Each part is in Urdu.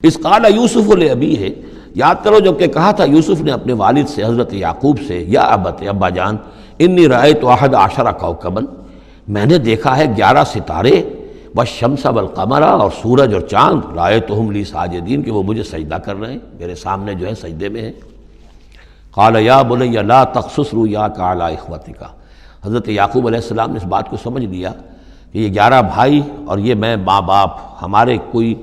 اس قال یوسف لابیہ، یاد کرو جب کہ کہا تھا یوسف نے اپنے والد سے حضرت یعقوب سے، یا ابت، ابا جان، انی رأیت 11 کوکبا، میں نے دیکھا ہے 11 ستارے، والشمس والقمر، اور سورج اور چاند، رأیتہم لی ساجدین، کہ وہ مجھے سجدہ کر رہے ہیں، میرے سامنے جو ہے سجدے میں ہیں۔ قال یا بنی لا تقصص رؤیاک علی اخوتک، حضرت یعقوب علیہ السلام نے اس بات کو سمجھ لیا کہ یہ 11 بھائی اور یہ میں ماں باپ، ہمارا کوئی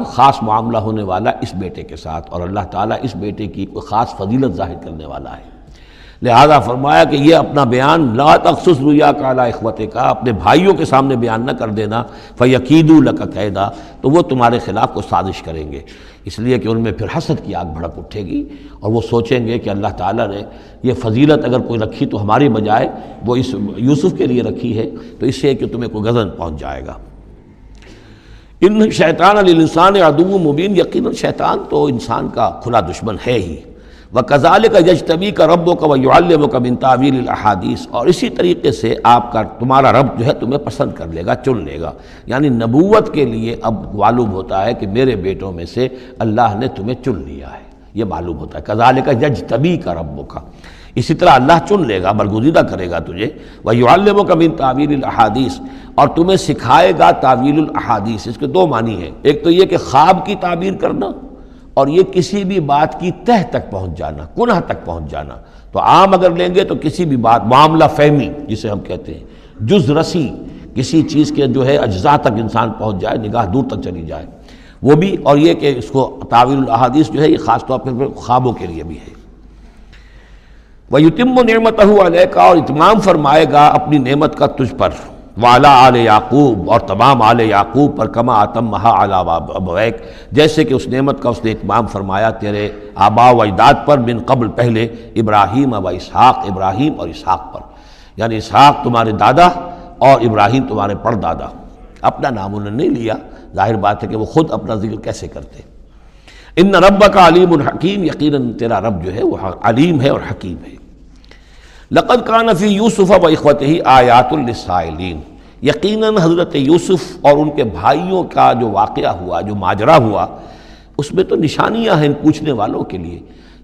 خاص معاملہ ہونے والا اس بیٹے کے ساتھ، اور اللہ تعالیٰ اس بیٹے کی کوئی خاص فضیلت ظاہر کرنے والا ہے، لہذا فرمایا کہ یہ اپنا بیان لا تقصص رؤیاک علی اخوتک، اپنے بھائیوں کے سامنے بیان نہ کر دینا، فیکیدوا لک کیدا، تو وہ تمہارے خلاف کو سازش کریں گے، اس لیے کہ ان میں پھر حسد کی آگ بھڑک اٹھے گی، اور وہ سوچیں گے کہ اللہ تعالیٰ نے یہ فضیلت اگر کوئی رکھی تو ہماری بجائے وہ اس یوسف کے لیے رکھی ہے، تو اس سے کہ تمہیں کوئی غضب پہنچ جائے گا۔ ان شیطان للانسان عدو مبین، یقیناً شیطان تو انسان کا کھلا دشمن ہے ہی۔ وَكَذَلِكَ يَجْتَبِيكَ رَبُّكَ وَيُعَلِّمُكَ مِن تَأْوِيلِ الْأَحَادِيث، اور اسی طریقے سے تمہارا رب جو ہے تمہیں پسند کر لے گا، چن لے گا، یعنی نبوت کے لیے اب معلوم ہوتا ہے کہ میرے بیٹوں میں سے اللہ نے تمہیں چن لیا ہے، یہ معلوم ہوتا ہے۔ كَذَلِكَ يَجْتَبِيكَ رَبُّكَ، اسی طرح اللہ چن لے گا، برگزیدہ کرے گا تجھے، وَيُعَلِّمُكَ مِن تَأْوِيلِ الْأَحَادِيث، اور تمہیں سکھائے گا تعویل الاحادیث۔ اس کے دو معنی ہیں، ایک تو یہ کہ خواب کی تعبیر کرنا، اور یہ کسی بھی بات کی تہ تک پہنچ جانا، کنہ تک پہنچ جانا۔ تو عام اگر لیں گے تو کسی بھی بات، معاملہ فہمی جسے ہم کہتے ہیں، جز رسی، کسی چیز کے جو ہے اجزاء تک انسان پہنچ جائے، نگاہ دور تک چلی جائے، وہ بھی، اور یہ کہ اس کو تعویل الاحادیث جو ہے یہ خاص طور پر خوابوں کے لیے بھی ہے۔ وَيُتِمُّ نِعْمَتَهُ عَلَيْكَ، اور اتمام فرمائے گا اپنی نعمت کا تجھ پر، وعلی آل یعقوب، اور تمام آل یعقوب پر، کما اتمھا علی ابویک، جیسے کہ اس نعمت کا اس نے اتمام فرمایا تیرے آباء و اجداد پر، من قبل پہلے، ابراہیم و اسحاق، ابراہیم اور اسحاق پر، یعنی اسحاق تمہارے دادا اور ابراہیم تمہارے پردادا۔ اپنا نام انہوں نے نہیں لیا، ظاہر بات ہے کہ وہ خود اپنا ذکر کیسے کرتے۔ ان ربک علیم حکیم، یقیناً تیرا رب جو ہے وہ علیم ہے اور حکیم ہے۔ لقد کان فی یوسف و اخوتہ آیات للسائلین، یقیناً حضرت یوسف اور ان کے بھائیوں کا جو واقعہ ہوا، جو ماجرا ہوا، اس میں تو نشانیاں ہیں ان پوچھنے والوں کے لیے،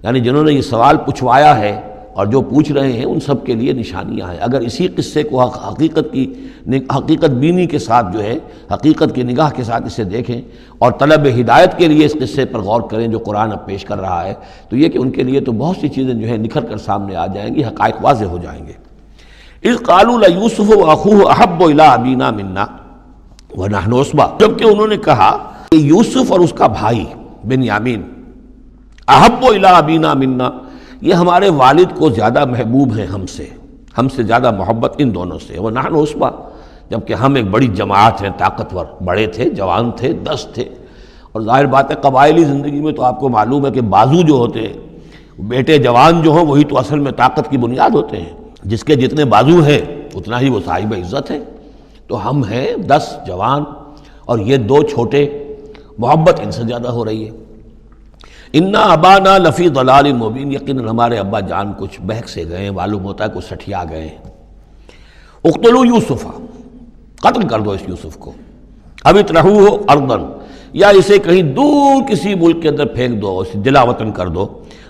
یعنی جنہوں نے یہ سوال پوچھوایا ہے اور جو پوچھ رہے ہیں ان سب کے لیے نشانیاں ہیں۔ اگر اسی قصے کو حقیقت بینی کے ساتھ جو ہے، حقیقت کی نگاہ کے ساتھ اسے دیکھیں اور طلب ہدایت کے لیے اس قصے پر غور کریں جو قرآن اب پیش کر رہا ہے، تو یہ کہ ان کے لیے تو بہت سی چیزیں جو ہے نکھر کر سامنے آ جائیں گی، حقائق واضح ہو جائیں گے۔ اذ قالوا لیوسف واخوہ احب الی ابینا منا ونحن عصبہ، جبکہ انہوں نے کہا کہ یوسف اور اس کا بھائی بنیامین، احب الی ابینا منا، یہ ہمارے والد کو زیادہ محبوب ہیں ہم سے زیادہ محبت ان دونوں سے، ونحن عصبہ، جبکہ ہم ایک بڑی جماعت ہیں، طاقتور، بڑے تھے، جوان تھے، 10 تھے، اور ظاہر بات ہے قبائلی زندگی میں تو آپ کو معلوم ہے کہ بازو جو ہوتے ہیں، بیٹے جوان جو ہوں وہی تو اصل میں طاقت کی بنیاد ہوتے ہیں، جس کے جتنے بازو ہیں اتنا ہی وہ صاحب عزت ہے۔ تو ہم ہیں 10 جوان اور یہ 2 چھوٹے، محبت ان سے زیادہ ہو رہی ہے۔ انا ابانا لفی ضلال مبین، یقیناً ہمارے ابا جان کچھ بہک سے گئے ہیں، معلوم ہوتا ہے کچھ سٹھیا گئے ہیں۔ اقتلوا یوسف، قتل کر دو اس یوسف کو، اب اطرحوہ ارضا، یا اسے کہیں دور کسی ملک کے اندر پھینک دو، اسے دلا وطن کر دو،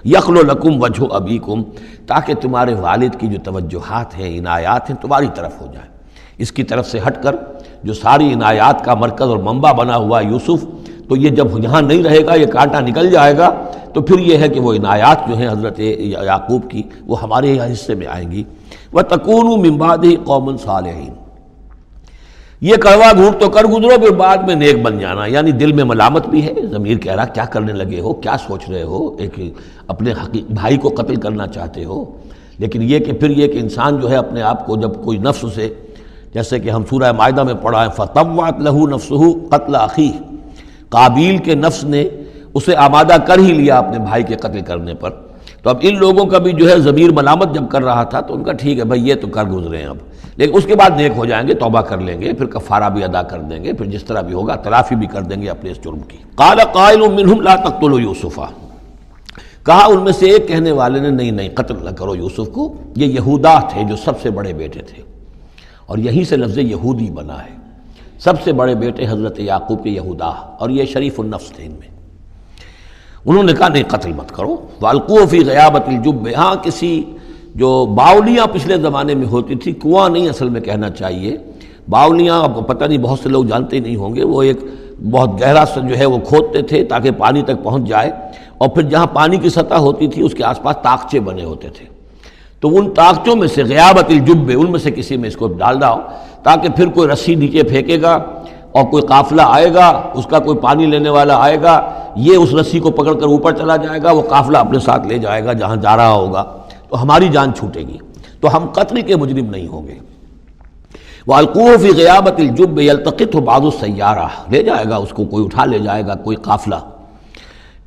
یخلو لکم وجہ ابیکم، تاکہ تمہارے والد کی جو توجہات ہیں، عنایات ہیں، تمہاری طرف ہو جائیں۔ اس کی طرف سے ہٹ کر جو ساری عنایات کا مرکز اور منبع بنا ہوا یوسف، تو یہ جب یہاں نہیں رہے گا، یہ کانٹا نکل جائے گا، تو پھر یہ ہے کہ وہ عنایات جو ہیں حضرت یعقوب کی وہ ہمارے حصے میں آئیں گی۔ وَتَكُونُوا مِن بَعْدِهِ قَوْمًا صَالِحِينَ، یہ کڑوا گھونٹ تو کر گزرو، پھر بعد میں نیک بن جانا، یعنی دل میں ملامت بھی ہے، ضمیر کہہ رہا کیا کرنے لگے ہو، کیا سوچ رہے ہو، ایک اپنے بھائی کو قتل کرنا چاہتے ہو، لیکن یہ کہ پھر یہ کہ انسان جو ہے اپنے آپ کو جب کوئی نفس سے، جیسے کہ ہم سورہ مائدہ میں پڑھا ہے، فَطَوَّعَتْ لَهُ نَفْسُهُ قَتْلَ أَخِيهِ، قابیل کے نفس نے اسے آمادہ کر ہی لیا اپنے بھائی کے قتل کرنے پر۔ تو اب ان لوگوں کا بھی جو ہے ضمیر ملامت جب کر رہا تھا تو ان کا ٹھیک ہے بھائی یہ تو کر گزرے ہیں اب، لیکن اس کے بعد نیک ہو جائیں گے، توبہ کر لیں گے، پھر کفارہ بھی ادا کر دیں گے، پھر جس طرح بھی ہوگا تلافی بھی کر دیں گے اپنے اس جرم کی۔ قال قائل منہم لا تقتلوا یوسف، کہا ان میں سے ایک کہنے والے نے نہیں قتل نہ کرو یوسف کو، یہ یہودا تھے جو سب سے بڑے بیٹے تھے، اور یہیں سے لفظ یہودی بنا ہے، سب سے بڑے بیٹے حضرت یعقوب کے یہودا، اور یہ شریف النفس تھے ان میں۔ انہوں نے کہا نہیں قتل مت کرو، وَأَلْقُوهُ فِي غَيَابَةِ الْجُبِّ، ہاں کسی جو باولیاں پچھلے زمانے میں ہوتی تھی، کنواں نہیں اصل میں کہنا چاہیے، باولیاں اب پتہ نہیں بہت سے لوگ جانتے نہیں ہوں گے، وہ ایک بہت گہرا سا جو ہے وہ کھودتے تھے تاکہ پانی تک پہنچ جائے، اور پھر جہاں پانی کی سطح ہوتی تھی اس کے آس پاس طاقچے بنے ہوتے تھے، تو ان طاقچوں میں سے غیابت الجب، ان میں سے کسی میں اس کو ڈال داؤ تاکہ پھر کوئی رسی نیچے پھینکے گا اور کوئی قافلہ آئے گا، اس کا کوئی پانی لینے والا آئے گا، یہ اس رسی کو پکڑ کر اوپر چلا جائے گا، وہ قافلہ اپنے ساتھ لے جائے گا جہاں جا رہا ہوگا، تو ہماری جان چھوٹے گی، تو ہم قتل کے مجرم نہیں ہوں گے۔ وَأَلْقُوهُ فِي غِيَابَةِ الْجُبِّ يَلْتَقِطْهُ بَعْضُ السَّيَّارَةِ، لے جائے گا اس کو، کوئی اٹھا لے جائے گا، کوئی قافلہ۔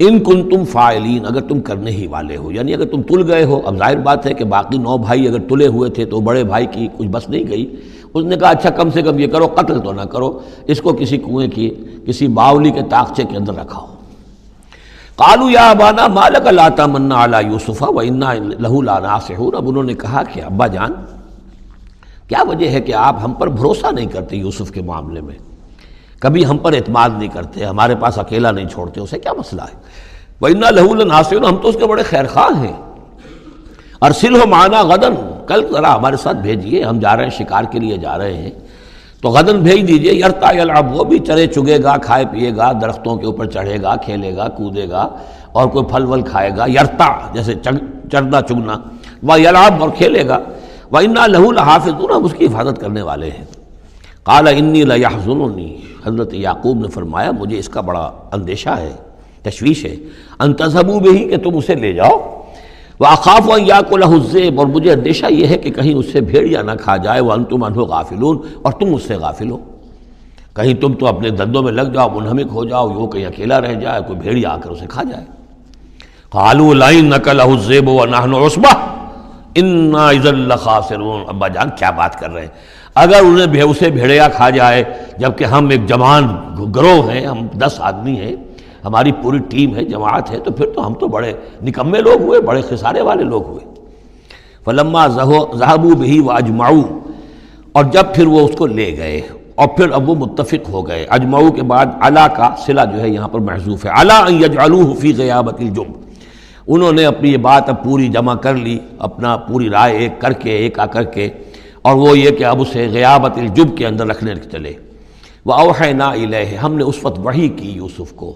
ان کنتم فاعلین، اگر تم کرنے ہی والے ہو، یعنی اگر تم تل گئے ہو۔ اب ظاہر بات ہے کہ باقی 9 بھائی اگر تلے ہوئے تھے تو بڑے بھائی کی کچھ بس نہیں گئی، اس نے کہا اچھا کم سے کم یہ کرو، قتل تو نہ کرو، اس کو کسی کنویں کی کسی باولی کے طاقچے کے اندر رکھاؤ۔ قالوا یا ابانا ما لک لا تمنا علی یوسف وانا لہ لناصحون، اب انہوں نے کہا کہ ابا جان کیا وجہ ہے کہ آپ ہم پر بھروسہ نہیں کرتے یوسف کے معاملے میں، کبھی ہم پر اعتماد نہیں کرتے، ہمارے پاس اکیلا نہیں چھوڑتے، اسے کیا مسئلہ ہے؟ وَإِنَّا لَهُ لَنَاصِحُونَ، ہم تو اس کے بڑے خیرخواہ ہیں۔ أَرْسِلْهُ مَعَنَا غَدًا، کل ذرا ہمارے ساتھ بھیجیے، ہم جا رہے ہیں، شکار کے لیے جا رہے ہیں، تو غداً بھیج دیجیے۔ یرتع یلعب، وہ بھی چرے چگے گا، کھائے پیے گا، درختوں کے اوپر چڑھے گا، کھیلے گا، کودے گا، اور کوئی پھل ول کھائے گا، یرتع جیسے چرنا چگنا، وَیلعب، اور کھیلے گا، وَإِنَّا لَهُ لَحَافِظُونَ، ہم اس کی حفاظت کرنے والے ہیں۔ قَالَ إِنِّي لَيَحْزُنُنِي، حضرت یعقوب نے فرمایا مجھے اس کا بڑا اندیشہ ہے، تشویش ہے، ان تذهبوا به، کہ تم اسے لے جاؤ، وَأَخَافُ أَن يَأْكُلَهُ الذِّئْبُ، اور مجھے اندیشہ یہ ہے کہ کہیں اس سے بھیڑیا نہ کھا جائے، وَأَنتُمْ عَنْهُ غَافِلُونَ، اور تم اس سے غافل ہو، کہیں تم تو اپنے دندوں میں لگ جاؤ، منہمک ہو جاؤ، وہ کہیں اکیلا رہ جائے، کوئی بھیڑیا آ کر اسے کھا جائے۔ قَالُوا لَئِن أَكَلَهُ الذِّئْبُ وَنَحْنُ عُصْبَةٌ إِنَّا إِذًا لَخَاسِرُونَ، ابا جان کیا بات کر رہے ہیں، اگر انہیں اسے بھیڑیا کھا جائے جبکہ ہم ایک جوان گروہ ہیں، ہم 10 آدمی ہیں، ہماری پوری ٹیم ہے، جماعت ہے، تو پھر تو ہم تو بڑے نکمے لوگ ہوئے، بڑے خسارے والے لوگ ہوئے۔ فَلَمَّا ذَهَبُوا بِهِ وَأَجْمَعُوا، اور جب پھر وہ اس کو لے گئے اور پھر اب وہ متفق ہو گئے، اجمعو کے بعد علا کا صلہ جو ہے یہاں پر محذوف ہے، علا ان یجعلوہ فی غیابۃ الجب، انہوں نے اپنی یہ بات اب پوری جمع کر لی، اپنا پوری رائے ایک کر کے، ایک آ کر کے، اور وہ یہ کہ اب اسے غیابۃ الجب کے اندر رکھنے چلے۔ وَأَوْحَيْنَا إِلَيْهِ، ہم نے اس وقت وحی کی یوسف کو،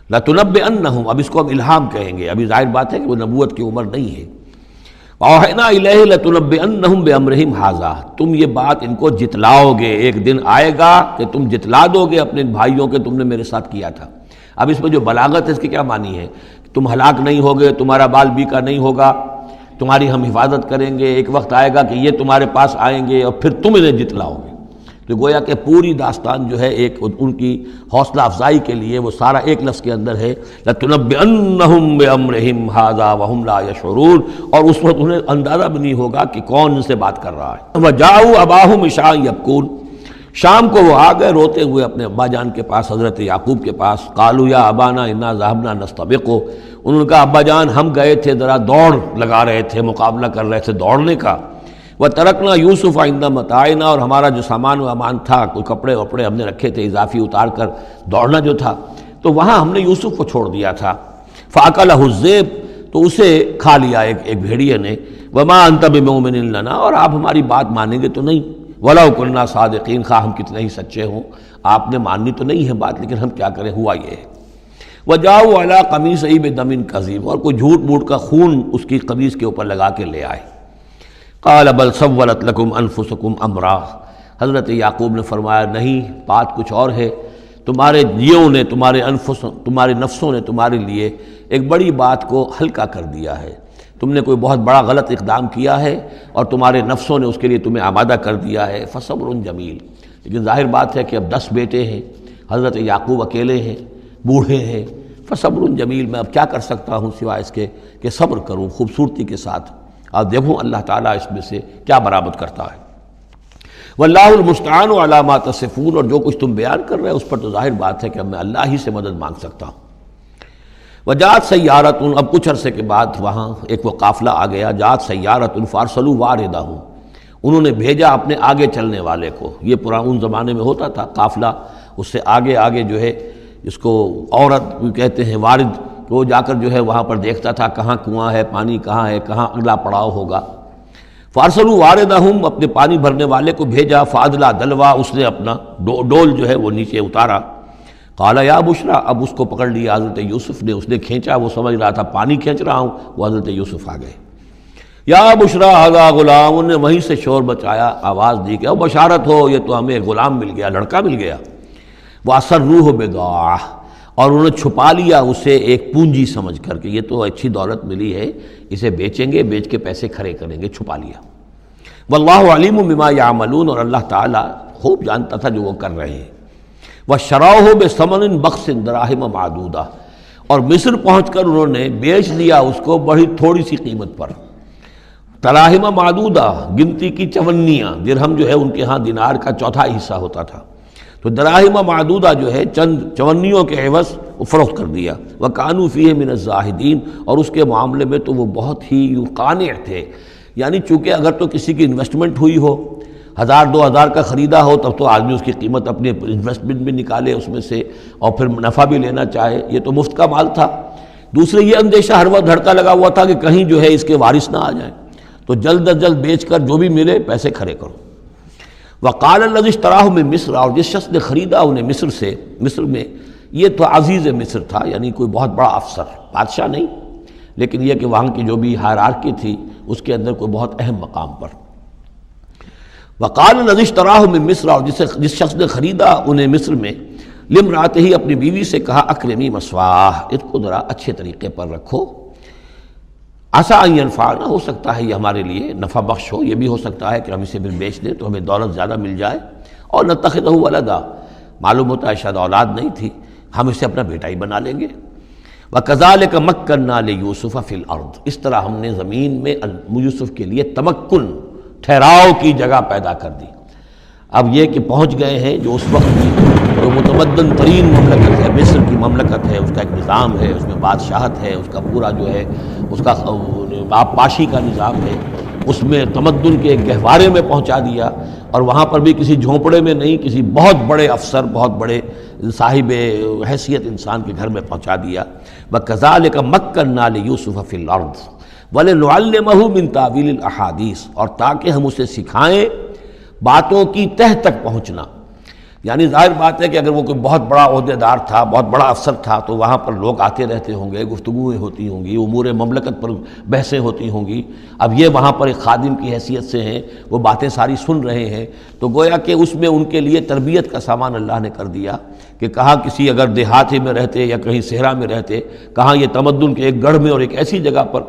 لَتُنَبِّئَنَّهُمْ، اب اس کو ہم الہام کہیں گے، ابھی ظاہر بات ہے کہ وہ نبوت کی عمر نہیں ہے۔ وَأَوْحَيْنَا إِلَيْهِ لَتُنَبِّئَنَّهُمْ بِأَمْرِهِمْ هَٰذَا، تم یہ بات ان کو جتلاؤ گے، ایک دن آئے گا کہ تم جتلا دو گے اپنے بھائیوں کے تم نے میرے ساتھ کیا تھا۔ اب اس میں جو بلاغت ہے اس کی کیا معنی ہے؟ تم ہلاک نہیں ہوگے، تمہارا بال بیکا نہیں ہوگا، تمہاری ہم حفاظت کریں گے، ایک وقت آئے گا کہ یہ تمہارے پاس آئیں گے اور پھر تم انہیں جتلاؤ گے۔ تو گویا کہ پوری داستان جو ہے ایک ان کی حوصلہ افزائی کے لیے وہ سارا ایک لفظ کے اندر ہے، لَتُنَبِّئَنَّهُمْ بِأَمْرِهِمْ هَٰذَا وَهُمْ لَا يَشْعُرُونَ، اور اس وقت انہیں اندازہ بھی نہیں ہوگا کہ کون ان سے بات کر رہا ہے۔ وَجَاءُوا أَبَاهُمْ عِشَاءً يَبْكُونَ، شام کو وہ آ گئے روتے ہوئے اپنے ابا جان کے پاس، حضرت یعقوب کے پاس۔ قالوا یا ابانا انا ذهبنا نستبق، انہوں نے کہا ابا جان ہم گئے تھے ذرا دوڑ لگا رہے تھے، مقابلہ کر رہے تھے دوڑنے کا۔ وترکنا یوسف عند متاعنا، اور ہمارا جو سامان و امان تھا، کوئی کپڑے وپڑے ہم نے رکھے تھے اضافی اتار کر دوڑنا جو تھا، تو وہاں ہم نے یوسف کو چھوڑ دیا تھا۔ فاکلہ الذئب، تو اسے کھا لیا ایک بھیڑیے نے۔ وما انت بمؤمن لنا، اور آپ ہماری بات مانیں گے تو نہیں۔ وَلَوْ كُنَّا صَادِقِينَ، خواہ ہم کتنے ہی سچے ہوں، آپ نے ماننی تو نہیں ہے بات، لیکن ہم کیا کریں، ہوا یہ ہے۔ وَجَاءُوا عَلَىٰ قَمِيصِهِ بِدَمٍ كَذِيبٍ، اور کوئی جھوٹ موٹ کا خون اس کی قمیص کے اوپر لگا کے لے آئے۔ قَالَ بَلْ سَوَّلَتْ لَكُمْ أَنفُسُكُمْ أَمْرًا، حضرت یعقوب نے فرمایا نہیں، بات کچھ اور ہے، تمہارے جیوں نے، تمہارے نفسوں نے تمہارے لیے ایک بڑی بات کو ہلکا کر دیا ہے، تم نے کوئی بہت بڑا غلط اقدام کیا ہے اور تمہارے نفسوں نے اس کے لیے تمہیں آمادہ کر دیا ہے۔ فصبر جمیل، لیکن ظاہر بات ہے کہ اب 10 بیٹے ہیں، حضرت یعقوب اکیلے ہیں، بوڑھے ہیں، فصبر جمیل، میں اب کیا کر سکتا ہوں سوائے اس کے کہ صبر کروں خوبصورتی کے ساتھ، اور دیکھوں اللہ تعالیٰ اس میں سے کیا برآمد کرتا ہے۔ واللہ المستعان علی ما تصفون، اور جو کچھ تم بیان کر رہے ہیں اس پر تو ظاہر بات ہے کہ اب میں اللہ ہی سے مدد مانگ سکتا ہوں۔ وجاءت سیارۃ، اب کچھ عرصے کے بعد وہاں ایک وہ قافلہ آ گیا، جاءت سیارۃ فارسلوا واردہم، انہوں نے بھیجا اپنے آگے چلنے والے کو. یہ ان زمانے میں ہوتا تھا قافلہ، اس سے آگے آگے جو ہے اس کو عورت کہتے ہیں وارد، وہ جا کر جو ہے وہاں پر دیکھتا تھا کہاں کنواں ہے، پانی کہاں ہے، کہاں اگلا پڑاؤ ہوگا. فارسلوا واردہم، اپنے پانی بھرنے والے کو بھیجا. فادلا دلوا، اس نے اپنا ڈول جو ہے وہ نیچے اتارا. قال یا بشرا، اب اس کو پکڑ لیا حضرت یوسف نے، اس نے کھینچا، وہ سمجھ رہا تھا پانی کھینچ رہا ہوں، وہ حضرت یوسف آ گئے. یا بشرا ھذا غلام، انہوں نے وہیں سے شور بچایا، آواز دی کہ او بشارت ہو، یہ تو ہمیں غلام مل گیا، لڑکا مل گیا. وَأَسَرُّوهُ بِضَاعَةً، اور انہوں نے چھپا لیا اسے ایک پونجی سمجھ کر کہ یہ تو اچھی دولت ملی ہے، اسے بیچیں گے، بیچ کے پیسے کھڑے کریں گے، چھپا لیا. واللہ علیم بما یعملون، اور اللہ تعالیٰ خوب جانتا تھا جو وہ کر رہے ہیں. وَشَرَوْهُ بِثَمَنٍ بَخْسٍ دَرَاهِمَ مَعْدُودَةٍ، اور مصر پہنچ کر انہوں نے بیچ دیا اس کو بڑی تھوڑی سی قیمت پر. دراہم معدودہ، گنتی کی چونیاں، درہم جو ہے ان کے ہاں دینار کا چوتھائی حصہ ہوتا تھا، تو دراہم معدودہ جو ہے چند چونیوں کے عوض وہ فروخت کر دیا. وَكَانُوا فِيهِ مِنَ الزَّاهِدِينَ، اور اس کے معاملے میں تو وہ بہت ہی قانع تھے. یعنی چونکہ اگر تو کسی کی انویسٹمنٹ ہوئی ہو، 1000-2000 کا خریدا ہو، تب تو آدمی اس کی قیمت اپنی انویسٹمنٹ بھی نکالے اس میں سے اور پھر نفع بھی لینا چاہے. یہ تو مفت کا مال تھا. دوسرے یہ اندیشہ ہر وقت دھڑکا لگا ہوا تھا کہ کہیں جو ہے اس کے وارث نہ آ جائیں، تو جلد از جلد بیچ کر جو بھی ملے پیسے کھڑے کرو. وقال الذی اشتراہ من مصر، اور جس شخص نے خریدا انہیں مصر سے، مصر میں یہ تو عزیز مصر تھا، یعنی کوئی بہت بڑا افسر، بادشاہ نہیں، لیکن یہ کہ وہاں کی جو بھی ہائرارکی تھی اس کے اندر کوئی بہت اہم مقام پر. وقال الذی اشتراہ من مصر، اور جس شخص نے خریدا انہیں مصر میں، لامرأتہ، اپنی بیوی سے کہا اکرمی مثواہ، اس کو ذرا اچھے طریقے پر رکھو. عسیٰ ان ینفعنا، ہو سکتا ہے یہ ہمارے لیے نفع بخش ہو، یہ بھی ہو سکتا ہے کہ ہم اسے پھر بیچ دیں تو ہمیں دولت زیادہ مل جائے. اور نتخذہ ولدا، معلوم ہوتا ہے شاید اولاد نہیں تھی، ہم اسے اپنا بیٹا ہی بنا لیں گے. وَكَذَلِكَ مَكَّنَّا لِيُوسُفَ فِي الْأَرْضِ، اس طرح ہم نے زمین میں یوسف کے لیے تمکن، ٹھہراؤ کی جگہ پیدا کر دی. اب یہ کہ پہنچ گئے ہیں جو اس وقت کی جو متمدن ترین مملکت ہے، مصر کی مملکت ہے، اس کا ایک نظام ہے، اس میں بادشاہت ہے، اس کا پورا جو ہے اس کا آبپاشی کا نظام ہے، اس میں تمدن کے ایک گہوارے میں پہنچا دیا. اور وہاں پر بھی کسی جھونپڑے میں نہیں، کسی بہت بڑے افسر، بہت بڑے صاحب حیثیت انسان کے گھر میں پہنچا دیا. وَكَذَلِكَ مَكَّنَّا لِيُوسُفَ فِي الْأَرْضِ وَلِنُعَلِّمَهُ مِن تَأْوِيلِ الْأَحَادِيثِ، اور تاکہ ہم اسے سکھائیں باتوں کی تہ تک پہنچنا. یعنی ظاہر بات ہے کہ اگر وہ کوئی بہت بڑا عہدیدار تھا، بہت بڑا افسر تھا، تو وہاں پر لوگ آتے رہتے ہوں گے، گفتگویں ہوتی ہوں گی، امور مملکت پر بحثیں ہوتی ہوں گی. اب یہ وہاں پر ایک خادم کی حیثیت سے ہیں، وہ باتیں ساری سن رہے ہیں، تو گویا کہ اس میں ان کے لیے تربیت کا سامان اللہ نے کر دیا کہ کہاں کسی اگر دیہاتی میں رہتے یا کہیں صحرا میں رہتے، کہاں یہ تمدن کے ایک گڑھ میں اور ایک ایسی جگہ پر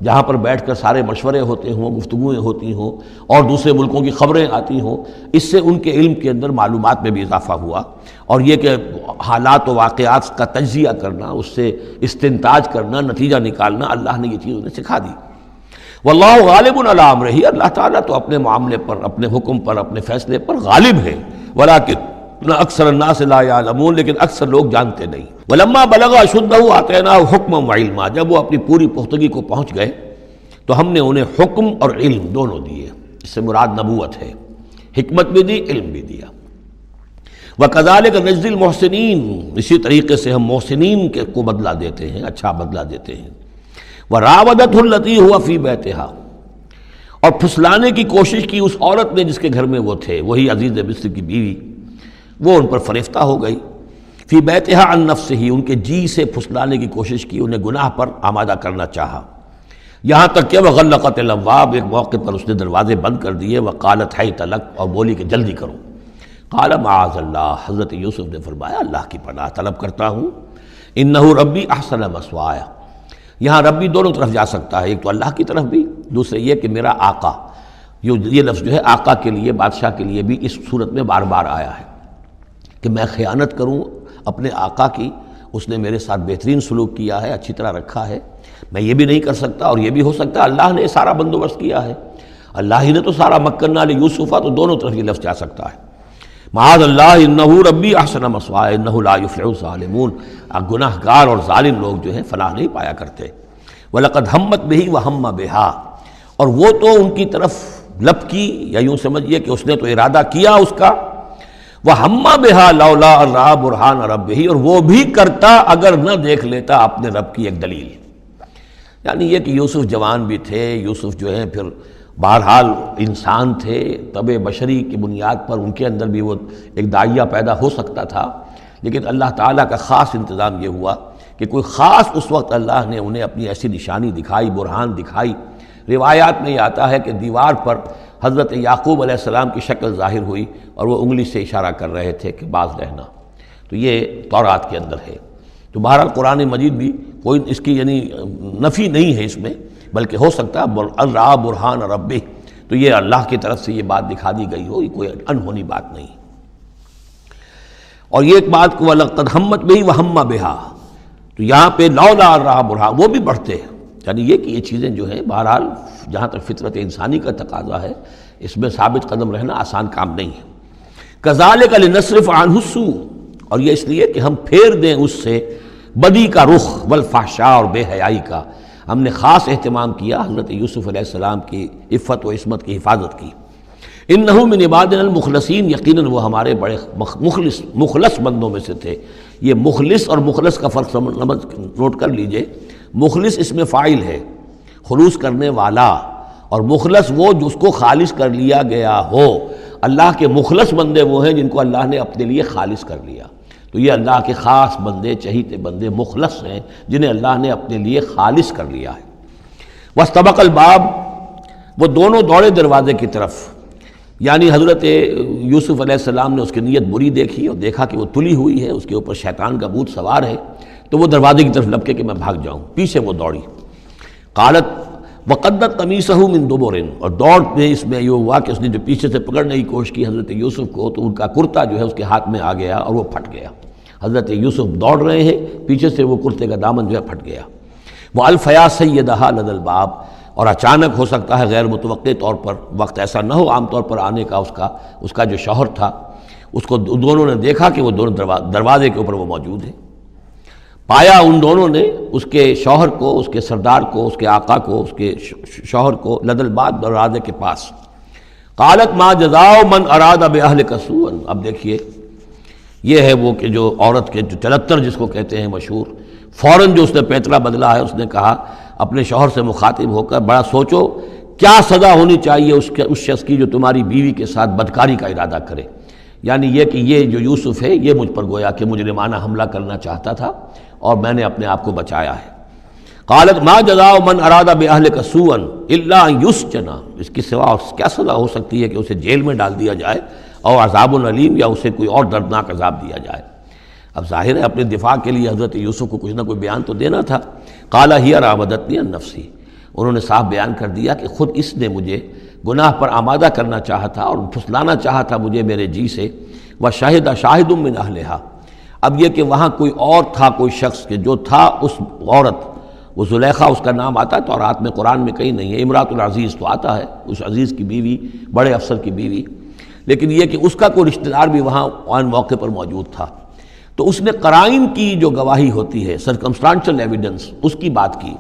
جہاں پر بیٹھ کر سارے مشورے ہوتے ہوں، گفتگویں ہوتی ہوں اور دوسرے ملکوں کی خبریں آتی ہوں. اس سے ان کے علم کے اندر معلومات میں بھی اضافہ ہوا. اور یہ کہ حالات و واقعات کا تجزیہ کرنا، اس سے استنتاج کرنا، نتیجہ نکالنا، اللہ نے یہ چیز انہیں سکھا دی. واللہ غالب علی امرہ، اللہ تعالیٰ تو اپنے معاملے پر، اپنے حکم پر، اپنے فیصلے پر غالب ہے. ولکن اکثر الناس لا یعلمون، لیکن اکثر لوگ جانتے نہیں. ولما بلغ اشدہ آتیناہ حکما وعلما، جب وہ اپنی پوری پختگی کو پہنچ گئے تو ہم نے انہیں حکم اور علم دونوں دیے. اس سے مراد نبوت ہے، حکمت بھی دی، علم بھی دیا. وَكَذَلِكَ نَجْزِي الْمُحْسِنِينَ، اسی طریقے سے ہم محسنین کو بدلہ دیتے ہیں، اچھا بدلہ دیتے ہیں. وَرَاوَدَتْهُ الَّتِي هُوَ فِي بَيْتِهَا، اور پھسلانے کی کوشش کی اس عورت نے جس کے گھر میں وہ تھے، وہی عزیز مصر کی بیوی، وہ ان پر فریفتہ ہو گئی. فی بیتہا عن نفسہ، ان کے جی سے پھسلانے کی کوشش کی، انہیں گناہ پر آمادہ کرنا چاہا. یہاں تک کہ وغلقت الابواب، ایک موقع پر اس نے دروازے بند کر دیے. وقالت حیت لک، اور بولی کہ جلدی کرو. قال معاذ اللہ، حضرت یوسف نے فرمایا اللہ کی پناہ طلب کرتا ہوں. انہ ربی احسن مثوایا، یہاں ربی دونوں طرف جا سکتا ہے، ایک تو اللہ کی طرف بھی، دوسرے یہ کہ میرا آقا، یہ لفظ جو ہے آقا کے لیے، بادشاہ کے لیے بھی اس صورت میں بار بار آیا ہے کہ میں خیانت کروں اپنے آقا کی. اس نے میرے ساتھ بہترین سلوک کیا ہے، اچھی طرح رکھا ہے، میں یہ بھی نہیں کر سکتا. اور یہ بھی ہو سکتا ہے اللہ نے سارا بندوبست کیا ہے، اللہ ہی نے تو سارا مکننا لیوسف، تو دونوں طرف یہ لفظ جا سکتا ہے. معاذ اللہ انہ ربی احسن مثوایا انہ لا یفلح الظالمون، گناہ گار اور ظالم لوگ جو ہیں فلاح نہیں پایا کرتے. وَلَقَدْ هَمَّتْ بِهِ وَهَمَّ بِهَا، اور وہ تو ان کی طرف لب کی، یا یوں سمجھیے کہ اس نے تو ارادہ کیا اس کا، وَهَمَّ بِهَا لَوْلَا أَن رَأَىٰ بُرْهَانَ رَبِّهِ، اور وہ بھی کرتا اگر نہ دیکھ لیتا اپنے رب کی ایک دلیل۔ یعنی یہ کہ یوسف جوان بھی تھے، یوسف جو ہیں پھر بہرحال انسان تھے، طبع بشری کی بنیاد پر ان کے اندر بھی وہ ایک داعیہ پیدا ہو سکتا تھا، لیکن اللہ تعالیٰ کا خاص انتظام یہ ہوا کہ کوئی خاص اس وقت اللہ نے انہیں اپنی ایسی نشانی دکھائی، برہان دکھائی۔ روایات میں یہ آتا ہے کہ دیوار پر حضرت یعقوب علیہ السلام کی شکل ظاہر ہوئی اور وہ انگلی سے اشارہ کر رہے تھے کہ باز رہنا، تو یہ تورات کے اندر ہے۔ تو بہرحال قرآن مجید بھی کوئی اس کی یعنی نفی نہیں ہے اس میں، بلکہ ہو سکتا ہے الرا برہان ربہ، تو یہ اللہ کی طرف سے یہ بات دکھا دی گئی ہو، یہ کوئی انہونی بات نہیں۔ اور یہ ایک بات کو وَلَقَدْ ہَمَّتْ بِهِ وَهَمَّ بِهَا، تو یہاں پہ لولا الرا برہان، وہ بھی بڑھتے ہیں، یعنی یہ کہ یہ چیزیں جو ہیں بہرحال جہاں تک فطرت انسانی کا تقاضا ہے اس میں ثابت قدم رہنا آسان کام نہیں ہے۔ كَذَلِكَ لِنَصْرِفَ عَنْهُ السُّوءَ، اور یہ اس لیے کہ ہم پھیر دیں اس سے بدی کا رخ، والفحشاء، اور بے حیائی کا۔ ہم نے خاص اہتمام کیا حضرت یوسف علیہ السلام کی عفت و عصمت کی حفاظت کی۔ انہو من عبادنا المخلصین، یقیناً وہ ہمارے بڑے مخلص بندوں میں سے تھے۔ یہ مخلص اور مخلص کا فرق نوٹ کر لیجئے۔ مخلص اس میں فاعل ہے، خلوص کرنے والا، اور مخلص وہ جس کو خالص کر لیا گیا ہو۔ اللہ کے مخلص بندے وہ ہیں جن کو اللہ نے اپنے لیے خالص کر لیا، تو یہ اللہ کے خاص بندے، چہیتے بندے مخلص ہیں جنہیں اللہ نے اپنے لیے خالص کر لیا ہے۔ واستبق الباب، وہ دونوں دوڑے دروازے کی طرف، یعنی حضرت یوسف علیہ السلام نے اس کی نیت بری دیکھی اور دیکھا کہ وہ تلی ہوئی ہے، اس کے اوپر شیطان کا بھوت سوار ہے، تو وہ دروازے کی طرف لپکے کہ میں بھاگ جاؤں، پیچھے وہ دوڑی۔ قالت وقدت قمیصہ من دبر، اور دوڑ میں اس میں یہ ہوا کہ اس نے جو پیچھے سے پکڑنے کی کوشش کی حضرت یوسف کو، تو ان کا کرتا جو ہے اس کے ہاتھ میں آ گیا اور وہ پھٹ گیا۔ حضرت یوسف دوڑ رہے ہیں، پیچھے سے وہ کرتے کا دامن جو ہے پھٹ گیا۔ وَأَلْفَيَا سَيِّدَهَا لَدَى الْبَابِ، اور اچانک ہو سکتا ہے غیر متوقع طور پر، وقت ایسا نہ ہو عام طور پر آنے کا، اس کا جو شوہر تھا، اس کو دونوں نے دیکھا کہ وہ دونوں دروازے کے اوپر وہ موجود ہے۔ پایا ان دونوں نے اس کے شوہر کو، اس کے سردار کو، اس کے آقا کو، اس کے شوہر کو لدى الباب، دروازے کے پاس۔ قالت ما جزاء من اراد باہلک سوءا، اب دیکھیے یہ ہے وہ کہ جو عورت کے جو چلتر جس کو کہتے ہیں مشہور، فوراً جو اس نے پیترا بدلا ہے، اس نے کہا اپنے شوہر سے مخاطب ہو کر، بڑا سوچو کیا سزا ہونی چاہیے اس شخص کی جو تمہاری بیوی کے ساتھ بدکاری کا ارادہ کرے، یعنی یہ کہ یہ جو یوسف ہے یہ مجھ پر گویا کہ مجرمانہ حملہ کرنا چاہتا تھا اور میں نے اپنے آپ کو بچایا ہے۔ قالت ما جزاء من اراد باہلک سوءا الا ان یسجن، اس کی سوا کیا سزا ہو سکتی ہے کہ اسے جیل میں ڈال دیا جائے، اور عذاب علیم، یا اسے کوئی اور دردناک عذاب دیا جائے۔ اب ظاہر ہے اپنے دفاع کے لیے حضرت یوسف کو کچھ نہ کوئی بیان تو دینا تھا۔ قال ہی راودتنی عن نفسی، انہوں نے صاف بیان کر دیا کہ خود اس نے مجھے گناہ پر آمادہ کرنا چاہا تھا اور پھسلانا چاہا تھا مجھے میرے جی سے۔ وشہد شاہد من اہلہا، اب یہ کہ وہاں کوئی اور تھا، کوئی شخص کہ جو تھا اس عورت، وہ زلیخا اس کا نام آتا ہے تورات میں، قرآن میں کہیں نہیں ہے۔ امراۃ العزیز تو آتا ہے، اس عزیز کی بیوی، بڑے افسر کی بیوی، لیکن یہ کہ اس کا کوئی رشتہ دار بھی وہاں آن موقع پر موجود تھا، تو اس نے قرائن کی جو گواہی ہوتی ہے، سرکمسٹانشل ایویڈنس، اس کی بات کی۔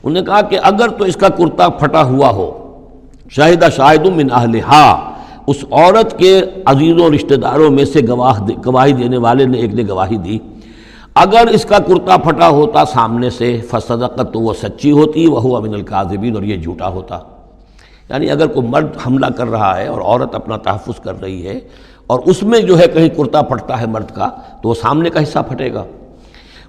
انہوں نے کہا کہ اگر تو اس کا کرتا پھٹا ہوا ہو، شاہد شاہد من اہلہا، اس عورت کے عزیزوں رشتہ داروں میں سے گواہی دینے والے نے ایک نے گواہی دی، اگر اس کا کرتا پھٹا ہوتا سامنے سے، فصدقت، تو وہ سچی ہوتی، وہو من الکاذبین، اور یہ جھوٹا ہوتا۔ یعنی اگر کوئی مرد حملہ کر رہا ہے اور عورت اپنا تحفظ کر رہی ہے، اور اس میں جو ہے کہیں کرتا پھٹتا ہے مرد کا، تو وہ سامنے کا حصہ پھٹے گا۔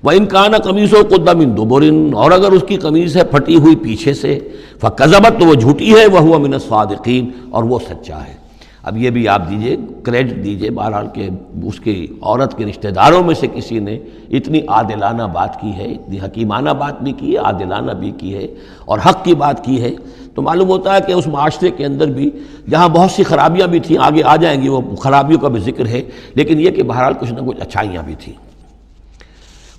وَإِن كَانَ قَمِيصُهُ قُدَّ مِن دُبُرٍ، اور اگر اس کی قمیص ہے پھٹی ہوئی پیچھے سے، فَكَذَبَتْ، تو وہ جھوٹی ہے، وَهُوَ مِنَ الصَّادِقِينَ، اور وہ سچا ہے۔ اب یہ بھی آپ دیجئے، کریڈٹ دیجئے بہرحال کہ اس کی عورت کے رشتہ داروں میں سے کسی نے اتنی عادلانہ بات کی ہے، اتنی حکیمانہ بات بھی کی ہے، عادلانہ بھی کی ہے، اور حق کی بات کی ہے، تو معلوم ہوتا ہے کہ اس معاشرے کے اندر بھی جہاں بہت سی خرابیاں بھی تھیں، آگے آ جائیں گی وہ خرابیوں کا بھی ذکر ہے، لیکن یہ کہ بہرحال کچھ نہ کچھ اچھائیاں بھی تھیں۔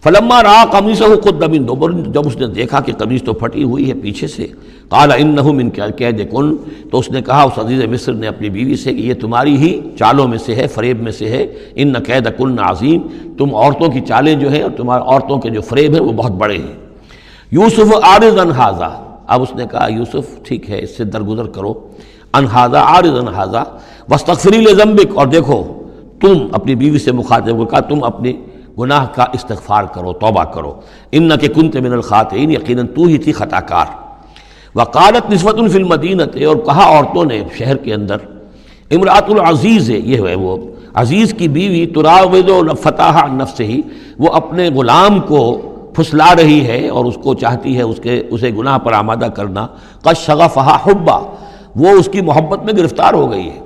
فلما رأى قمیصه قد من دبر، جب اس نے دیکھا کہ قمیص تو پھٹی ہوئی ہے پیچھے سے، قال انه من کید کن، تو اس نے کہا اس عزیز مصر نے اپنی بیوی سے کہ یہ تمہاری ہی چالوں میں سے ہے، فریب میں سے ہے، ان کید کن عظیم، تم عورتوں کی چالیں جو ہیں اور تمہارے عورتوں کے جو فریب ہیں وہ بہت بڑے ہیں۔ یوسف اعرض عن ھذا، اب اس نے کہا یوسف ٹھیک ہے، اس سے درگزر کرو، ان ھذا اعرض عن ھذا واستغفری لذنبک، اور دیکھو تم اپنی بیوی سے مخاطب ہو کہا تم اپنے گناہ کا استغفار کرو، توبہ کرو، انک کنت من الخاطئین، یقیناً تو ہی تھی خطا کار۔ وقالت نسوۃ فی المدینۃ، اور کہا عورتوں نے شہر کے اندر، امرأۃ العزیز ہے، یہ ہے وہ عزیز کی بیوی، تراود فتاح عن نفسہ، وہ اپنے غلام کو پھسلا رہی ہے اور اس کو چاہتی ہے اسے گناہ پر آمادہ کرنا، قد شغفہا حبا، وہ اس کی محبت میں گرفتار ہو گئی ہے،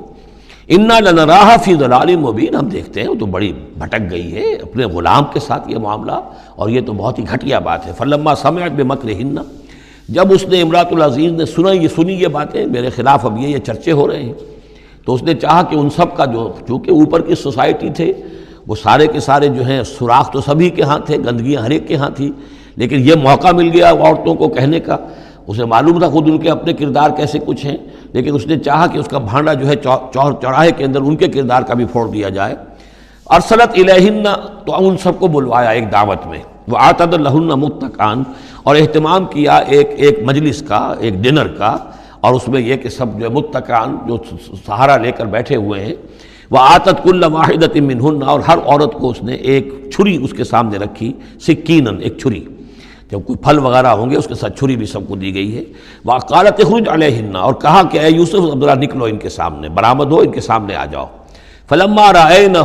انا لنراہا فی ضلال مبین، ہم دیکھتے ہیں وہ تو بڑی بھٹک گئی ہے اپنے غلام کے ساتھ یہ معاملہ، اور یہ تو بہت ہی گھٹیا بات ہے۔ فلما سمعت بمکرہن، جب اس نے امرأۃ العزیز نے سنی یہ باتیں، میرے خلاف اب یہ چرچے ہو رہے ہیں، تو اس نے چاہا کہ ان سب کا جو چونکہ اوپر کی سوسائٹی تھے وہ سارے کے سارے جو ہیں سوراخ تو سبھی کے ہاں تھے، گندگیاں ہر ایک کے ہاں تھی، لیکن یہ موقع مل گیا عورتوں کو کہنے کا، اسے معلوم تھا خود ان کے اپنے کردار کیسے کچھ ہیں، لیکن اس نے چاہا کہ اس کا بھانڈا جو ہے چوراہے کے اندر ان کے کردار کا بھی پھوڑ دیا جائے۔ ارسلت الیہن، تو ان سب کو بلوایا ایک دعوت میں، وَأَعْتَدَ لَهُنَّ مُتَّكَئًا، اور اہتمام کیا ایک مجلس کا، ایک ڈنر کا، اور اس میں یہ کہ سب جو متکئان جو سہارا لے کر بیٹھے ہوئے ہیں، وَآتَتْ كُلَّ وَاحِدَةٍ مِّنْهُنَّ، اور ہر عورت کو اس نے ایک چھری اس کے سامنے رکھی، سکیناً، ایک چھری، جب کوئی پھل وغیرہ ہوں گے اس کے ساتھ چھری بھی سب کو دی گئی ہے، وَقَالَتْ اخرج علیہن، اور کہا کہ اے یوسف عبداللہ نکلو ان کے سامنے، برآمد ہو، ان کے سامنے آ جاؤ۔ فلما رأینہ،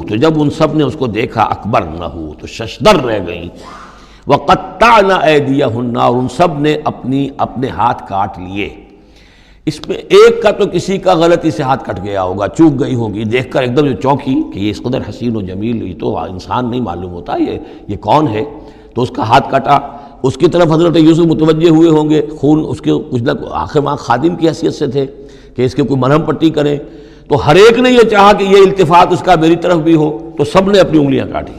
تو جب ان سب نے اس کو دیکھا، اکبرنہ، تو ششدر رہ گئیں، وقطعن ایدیہن، اور ان سب نے اپنے ہاتھ کاٹ لیے۔ اس میں ایک کا تو کسی کا غلطی سے ہاتھ کٹ گیا ہوگا، چوک گئی ہوگی، دیکھ کر ایک دم جو چونکی کہ یہ اس قدر حسین و جمیل، یہ تو انسان نہیں معلوم ہوتا یہ کون ہے، تو اس کا ہاتھ کٹا۔ اس کی طرف حضرت یوسف متوجہ ہوئے ہوں گے، خون اس کے کچھ نہ آخر وہاں خادم کی حیثیت سے تھے کہ اس کے کوئی مرہم پٹی کریں، تو ہر ایک نے یہ چاہا کہ یہ التفات اس کا میری طرف بھی ہو، تو سب نے اپنی انگلیاں کاٹی۔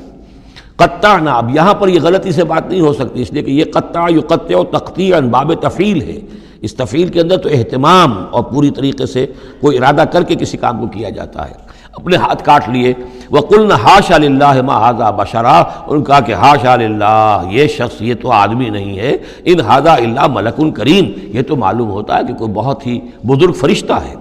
قطعنا، اب یہاں پر یہ غلطی سے بات نہیں ہو سکتی، اس لیے کہ یہ قطع یقطع تقطیعا باب تفعیل ہے، اس تفعیل کے اندر تو اہتمام اور پوری طریقے سے کوئی ارادہ کر کے کسی کام کو کیا جاتا ہے۔ اپنے ہاتھ کاٹ لیے، وَقُلْنَا حَاشَا لِلَّهِ مَا هَذَا بَشَرًا، ان کہا کہ حاشا للہ، یہ شخص یہ تو آدمی نہیں ہے، ان هَذَا إِلَّا مَلَكٌ کریم، یہ تو معلوم ہوتا ہے کہ کوئی بہت ہی بزرگ فرشتہ ہے۔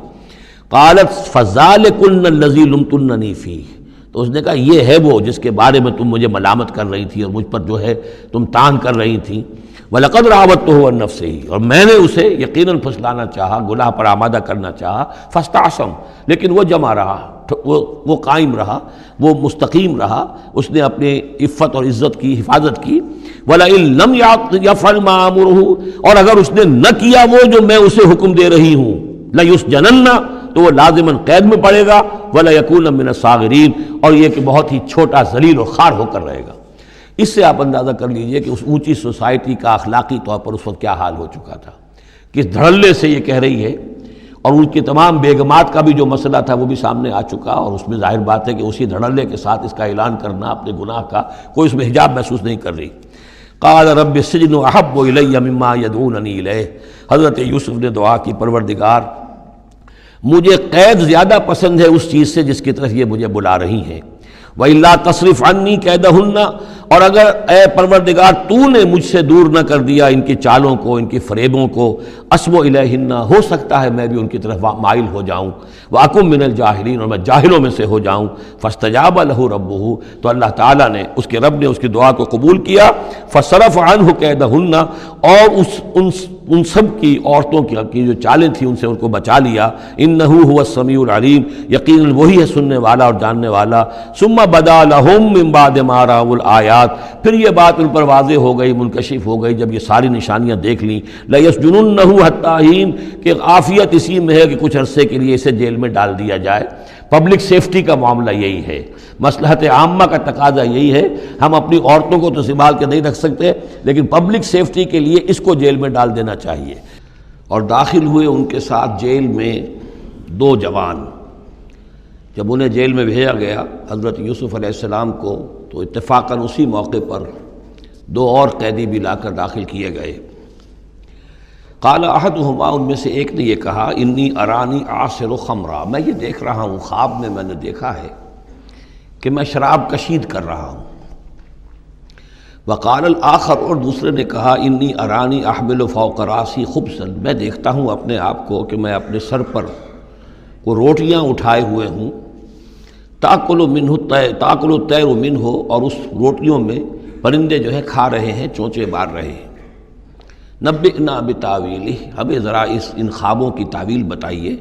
قالت فَذَلِكُنَّ الَّذِي لُمْتُنَّنِي فِيهِ، تو اس نے کہا یہ ہے وہ جس کے بارے میں تم مجھے ملامت کر رہی تھی اور مجھ پر جو ہے تم تان کر رہی تھی، وَلَقَدْ رَاوَدتُّهُ عَن نَّفْسِهِ، اور میں نے اسے یقیناً پھسلانا چاہا، گناہ پر آمادہ کرنا چاہا، فَاسْتَعْصَمَ، لیکن وہ جمع رہا، وہ قائم رہا، وہ مستقیم رہا، اس نے اپنی عفت اور عزت کی حفاظت کی۔ وَلَئِن لَّمْ يَفْعَلْ مَا آمُرُهُ، اور اگر اس نے نہ کیا وہ جو میں اسے حکم دے رہی ہوں، لَيُسْجَنَنَّ، تو وہ لازماً قید میں پڑے گا، وَلَيَكُونَ مِنَ الصَّاغِرِينَ، اور یہ کہ بہت ہی چھوٹا ذلیل و خوار ہو کر رہے گا۔ اس سے آپ اندازہ کر لیجئے کہ اس اونچی سوسائٹی کا اخلاقی طور پر اس وقت کیا حال ہو چکا تھا، کس دھڑلے سے یہ کہہ رہی ہے، اور ان کی تمام بیگمات کا بھی جو مسئلہ تھا وہ بھی سامنے آ چکا، اور اس میں ظاہر بات ہے کہ اسی دھڑلے کے ساتھ اس کا اعلان کرنا اپنے گناہ کا، کوئی اس میں حجاب محسوس نہیں کر رہی۔ قال رب السجن احب الی مما یدعوننی الیہ، حضرت یوسف نے دعا کی، پروردگار مجھے قید زیادہ پسند ہے اس چیز سے جس کی طرف یہ مجھے بلا رہی ہیں، وَإِلَّا تَصْرِفْ عَنِّي كَيْدَهُنَّ، اور اگر اے پروردگار تو نے مجھ سے دور نہ کر دیا ان کی چالوں کو، ان کی فریبوں کو، أَصْبُ إِلَيْهِنَّ، ہو سکتا ہے میں بھی ان کی طرف مائل ہو جاؤں، وَأَكُن مِّنَ الْجَاهِلِينَ، اور میں جاہلوں میں سے ہو جاؤں۔ فَاسْتَجَابَ لَهُ رَبُّهُ، تو اللہ تعالیٰ نے، اس کے رب نے اس کی دعا کو قبول کیا، فَصَرَفَ عَنْهُ كَيْدَهُنَّ، اور ان سب کی عورتوں کی جو چالیں تھیں ان سے ان کو بچا لیا۔ انہ هو السمیع العلیم، یقیناً وہی ہے سننے والا اور جاننے والا۔ ثم بدا لهم من بعد ما رأوا الآیات، پھر یہ بات ان پر واضح ہو گئی، منکشف ہو گئی جب یہ ساری نشانیاں دیکھ لیں۔ لَيَسْجُنُنَّهُ حَتَّىٰ حِينٍ، کہ عافیت اسی میں ہے کہ کچھ عرصے کے لیے اسے جیل میں ڈال دیا جائے۔ پبلک سیفٹی کا معاملہ یہی ہے، مصلحت عامہ کا تقاضا یہی ہے، ہم اپنی عورتوں کو تو سنبھال کے نہیں رکھ سکتے، لیکن پبلک سیفٹی کے لیے اس کو جیل میں ڈال دینا چاہیے۔ اور داخل ہوئے ان کے ساتھ جیل میں دو جوان۔ جب انہیں جیل میں بھیجا گیا حضرت یوسف علیہ السلام کو، تو اتفاقاً اسی موقع پر دو اور قیدی بھی لا کر داخل کیے گئے۔ قال احدہما، ان میں سے ایک نے یہ کہا، انی ارانی اعصر خمرا، میں یہ دیکھ رہا ہوں، خواب میں نے دیکھا ہے کہ میں شراب کشید کر رہا ہوں۔ وقال الآخر، اور دوسرے نے کہا انی ارانی احمل فوق راسی خبزا، میں دیکھتا ہوں اپنے آپ کو کہ میں اپنے سر پر وہ روٹیاں اٹھائے ہوئے ہوں، تاکل الطیر منہ، اور اس روٹیوں میں پرندے جو ہے کھا رہے ہیں، چونچے مار رہے ہیں۔ نبئنا بتاویلہ، ہمیں ذرا ان خوابوں کی تعویل بتائیے۔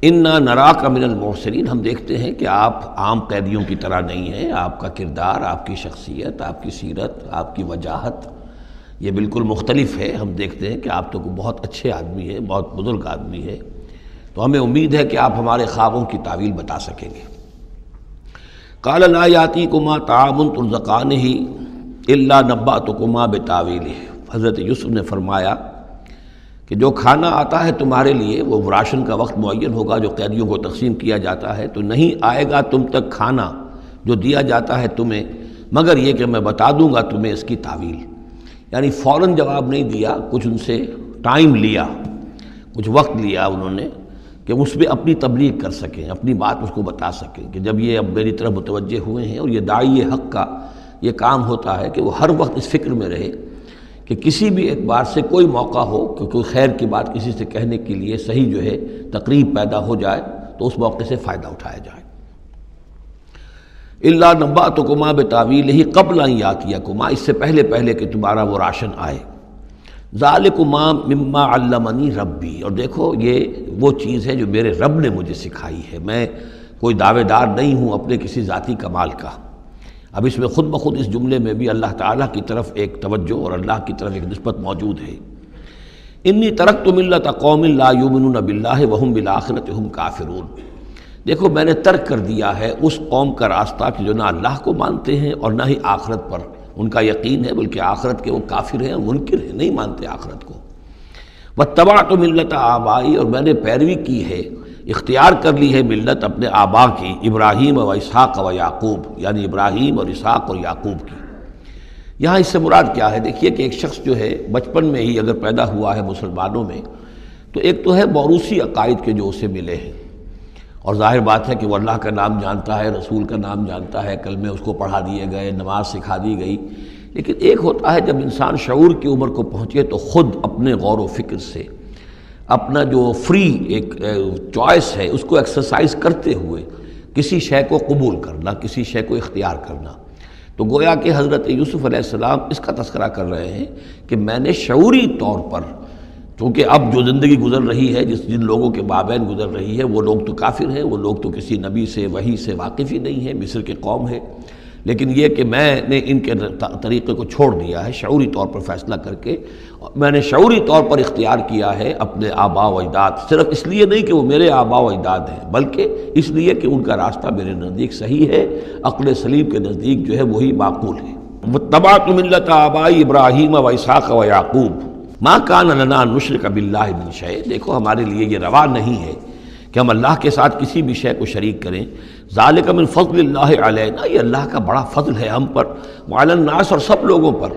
انا نراک من المحسنین، ہم دیکھتے ہیں کہ آپ عام قیدیوں کی طرح نہیں ہیں، آپ کا کردار، آپ کی شخصیت، آپ کی سیرت، آپ کی وجاہت یہ بالکل مختلف ہے۔ ہم دیکھتے ہیں کہ آپ تو بہت اچھے آدمی ہیں، بہت بزرگ آدمی ہے، تو ہمیں امید ہے کہ آپ ہمارے خوابوں کی تعویل بتا سکیں گے۔ قال لا یاتیکما طعام ترزقانہ الا نبأتکما بتاویلہ، حضرت یوسف نے فرمایا کہ جو کھانا آتا ہے تمہارے لیے، وہ راشن کا وقت معین ہوگا جو قیدیوں کو تقسیم کیا جاتا ہے، تو نہیں آئے گا تم تک کھانا جو دیا جاتا ہے تمہیں، مگر یہ کہ میں بتا دوں گا تمہیں اس کی تعویل۔ یعنی فوراً جواب نہیں دیا، کچھ ان سے ٹائم لیا، کچھ وقت لیا انہوں نے کہ اس میں اپنی تبلیغ کر سکیں، اپنی بات اس کو بتا سکیں کہ جب یہ اب میری طرف متوجہ ہوئے ہیں۔ اور یہ داعی حق کا یہ کام ہوتا ہے کہ وہ ہر وقت اس فکر میں رہے کہ کسی بھی اعتبار سے کوئی موقع ہو کہ کوئی خیر کی بات کسی سے کہنے کے لیے صحیح جو ہے تقریب پیدا ہو جائے تو اس موقع سے فائدہ اٹھایا جائے۔ الا نبأتکما بتاویلہ قبل ان یاتیکما، اس سے پہلے کہ تمہارا وہ راشن آئے۔ ذالکما مما علمنی ربی، اور دیکھو یہ وہ چیز ہے جو میرے رب نے مجھے سکھائی ہے، میں کوئی دعوے دار نہیں ہوں اپنے کسی ذاتی کمال کا۔ اب اس میں خود بخود اس جملے میں بھی اللہ تعالیٰ کی طرف ایک توجہ اور اللہ کی طرف ایک نسبت موجود ہے۔ انی ترکت ملت قوم لا یؤمنون باللہ وہم بالآخرۃ ہم کافرون، دیکھو میں نے ترک کر دیا ہے اس قوم کا راستہ کہ جو نہ اللہ کو مانتے ہیں اور نہ ہی آخرت پر ان کا یقین ہے، بلکہ آخرت کے وہ کافر ہیں، منکر ہیں، نہیں مانتے آخرت کو۔ واتبعت ملت آبائی، اور میں نے پیروی کی ہے، اختیار کر لی ہے ملت اپنے آبا کی، ابراہیم و اسحاق و یعقوب، یعنی ابراہیم اور اسحاق اور یعقوب کی۔ یہاں اس سے مراد کیا ہے؟ دیکھیے کہ ایک شخص جو ہے بچپن میں ہی اگر پیدا ہوا ہے مسلمانوں میں، تو ایک تو ہے موروثی عقائد کے جو اسے ملے ہیں، اور ظاہر بات ہے کہ وہ اللہ کا نام جانتا ہے، رسول کا نام جانتا ہے، کلمے اس کو پڑھا دیے گئے، نماز سکھا دی گئی۔ لیکن ایک ہوتا ہے جب انسان شعور کی عمر کو پہنچے تو خود اپنے غور و فکر سے اپنا جو فری ایک چوائس ہے اس کو ایکسرسائز کرتے ہوئے کسی شے کو قبول کرنا، کسی شے کو اختیار کرنا۔ تو گویا کہ حضرت یوسف علیہ السلام اس کا تذکرہ کر رہے ہیں کہ میں نے شعوری طور پر، چونکہ اب جو زندگی گزر رہی ہے، جن لوگوں کے مابین گزر رہی ہے، وہ لوگ تو کافر ہیں، وہ لوگ تو کسی نبی سے وحی سے واقف ہی نہیں ہیں، مصر کے قوم ہے، لیکن یہ کہ میں نے ان کے طریقے کو چھوڑ دیا ہے شعوری طور پر فیصلہ کر کے، میں نے شعوری طور پر اختیار کیا ہے اپنے آبا و اجداد، صرف اس لیے نہیں کہ وہ میرے آبا و اجداد ہیں، بلکہ اس لیے کہ ان کا راستہ میرے نزدیک صحیح ہے، عقل سلیم کے نزدیک جو ہے وہی معقول ہے۔ واتبعت ملت آبائی ابراہیم و اسحاق و یعقوب ما کان لنا ان نشرک باللہ من شیء، دیکھو ہمارے لیے یہ روا نہیں ہے کہ ہم اللہ کے ساتھ کسی بھی شے کو شریک کریں۔ ذالک من فضل اللہ علینا، یہ اللہ کا بڑا فضل ہے ہم پر، وعلی الناس، اور سب لوگوں پر۔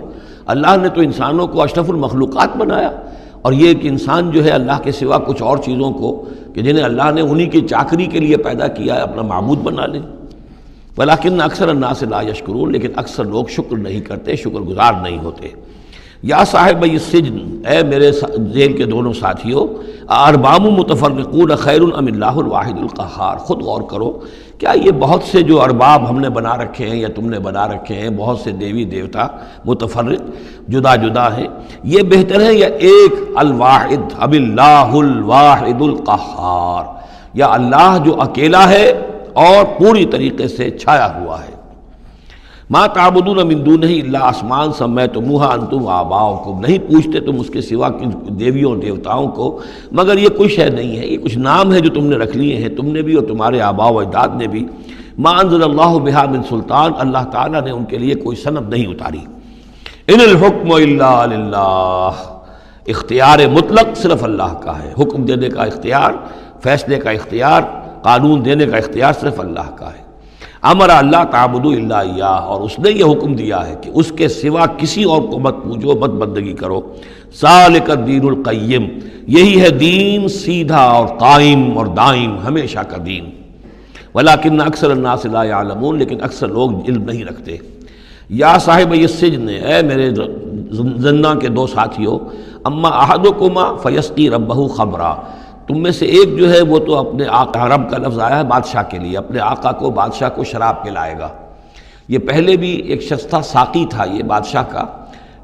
اللہ نے تو انسانوں کو اشرف المخلوقات بنایا، اور یہ کہ انسان جو ہے اللہ کے سوا کچھ اور چیزوں کو کہ جنہیں اللہ نے انہی کی چاکری کے لیے پیدا کیا ہے اپنا معبود بنا لے۔ ولیکن اکثر الناس لا یشکرون، لیکن اکثر لوگ شکر نہیں کرتے، شکر گزار نہیں ہوتے۔ یا صاحب السجن، اے میرے جیل کے دونوں ساتھیوں، ارباب متفرقون خیر ام اللہ الواحد القہار، خود غور کرو، کیا یہ بہت سے جو ارباب ہم نے بنا رکھے ہیں یا تم نے بنا رکھے ہیں، بہت سے دیوی دیوتا متفرق جدا جدا ہیں، یہ بہتر ہے یا ایک الواحد اب اللہ الواحد القہار، یا اللہ جو اکیلا ہے اور پوری طریقے سے چھایا ہوا ہے۔ ما تعبدون من دونہ الا اسماء سمیتموها انتم وآباؤکم، نہیں پوچھتے تم اس کے سوا دیویوں اور دیوتاؤں کو مگر یہ کوئی شے نہیں ہے، یہ کچھ نام ہے جو تم نے رکھ لیے ہیں، تم نے بھی اور تمہارے آباء و اجداد نے بھی۔ ما انزل اللہ بہا من سلطان، اللہ تعالیٰ نے ان کے لیے کوئی سند نہیں اتاری۔ ان الحکم الا للہ، اختیار مطلق صرف اللہ کا ہے، حکم دینے کا اختیار، فیصلے کا اختیار، قانون دینے کا اختیار صرف اللہ کا ہے۔ امر اللہ تعبدوا الا ایاہ، اور اس نے یہ حکم دیا ہے کہ اس کے سوا کسی اور کو مت پوجو، مت بندگی کرو۔ ذالک الدین القیم، یہی ہے دین سیدھا اور قائم اور دائم، ہمیشہ کا دین۔ ولیکن اکثر الناس لا یعلمون، لیکن اکثر لوگ علم نہیں رکھتے۔ یا صاحب السجن، اے میرے زندان کے دو ساتھیوں، اما احدکما فیسقی ربہ خمرا، تم میں سے ایک جو ہے وہ تو اپنے آقا، رب کا لفظ آیا ہے بادشاہ کے لیے، اپنے آقا کو، بادشاہ کو شراب پلائے گا۔ یہ پہلے بھی ایک شخص تھا، ساقی تھا یہ بادشاہ کا،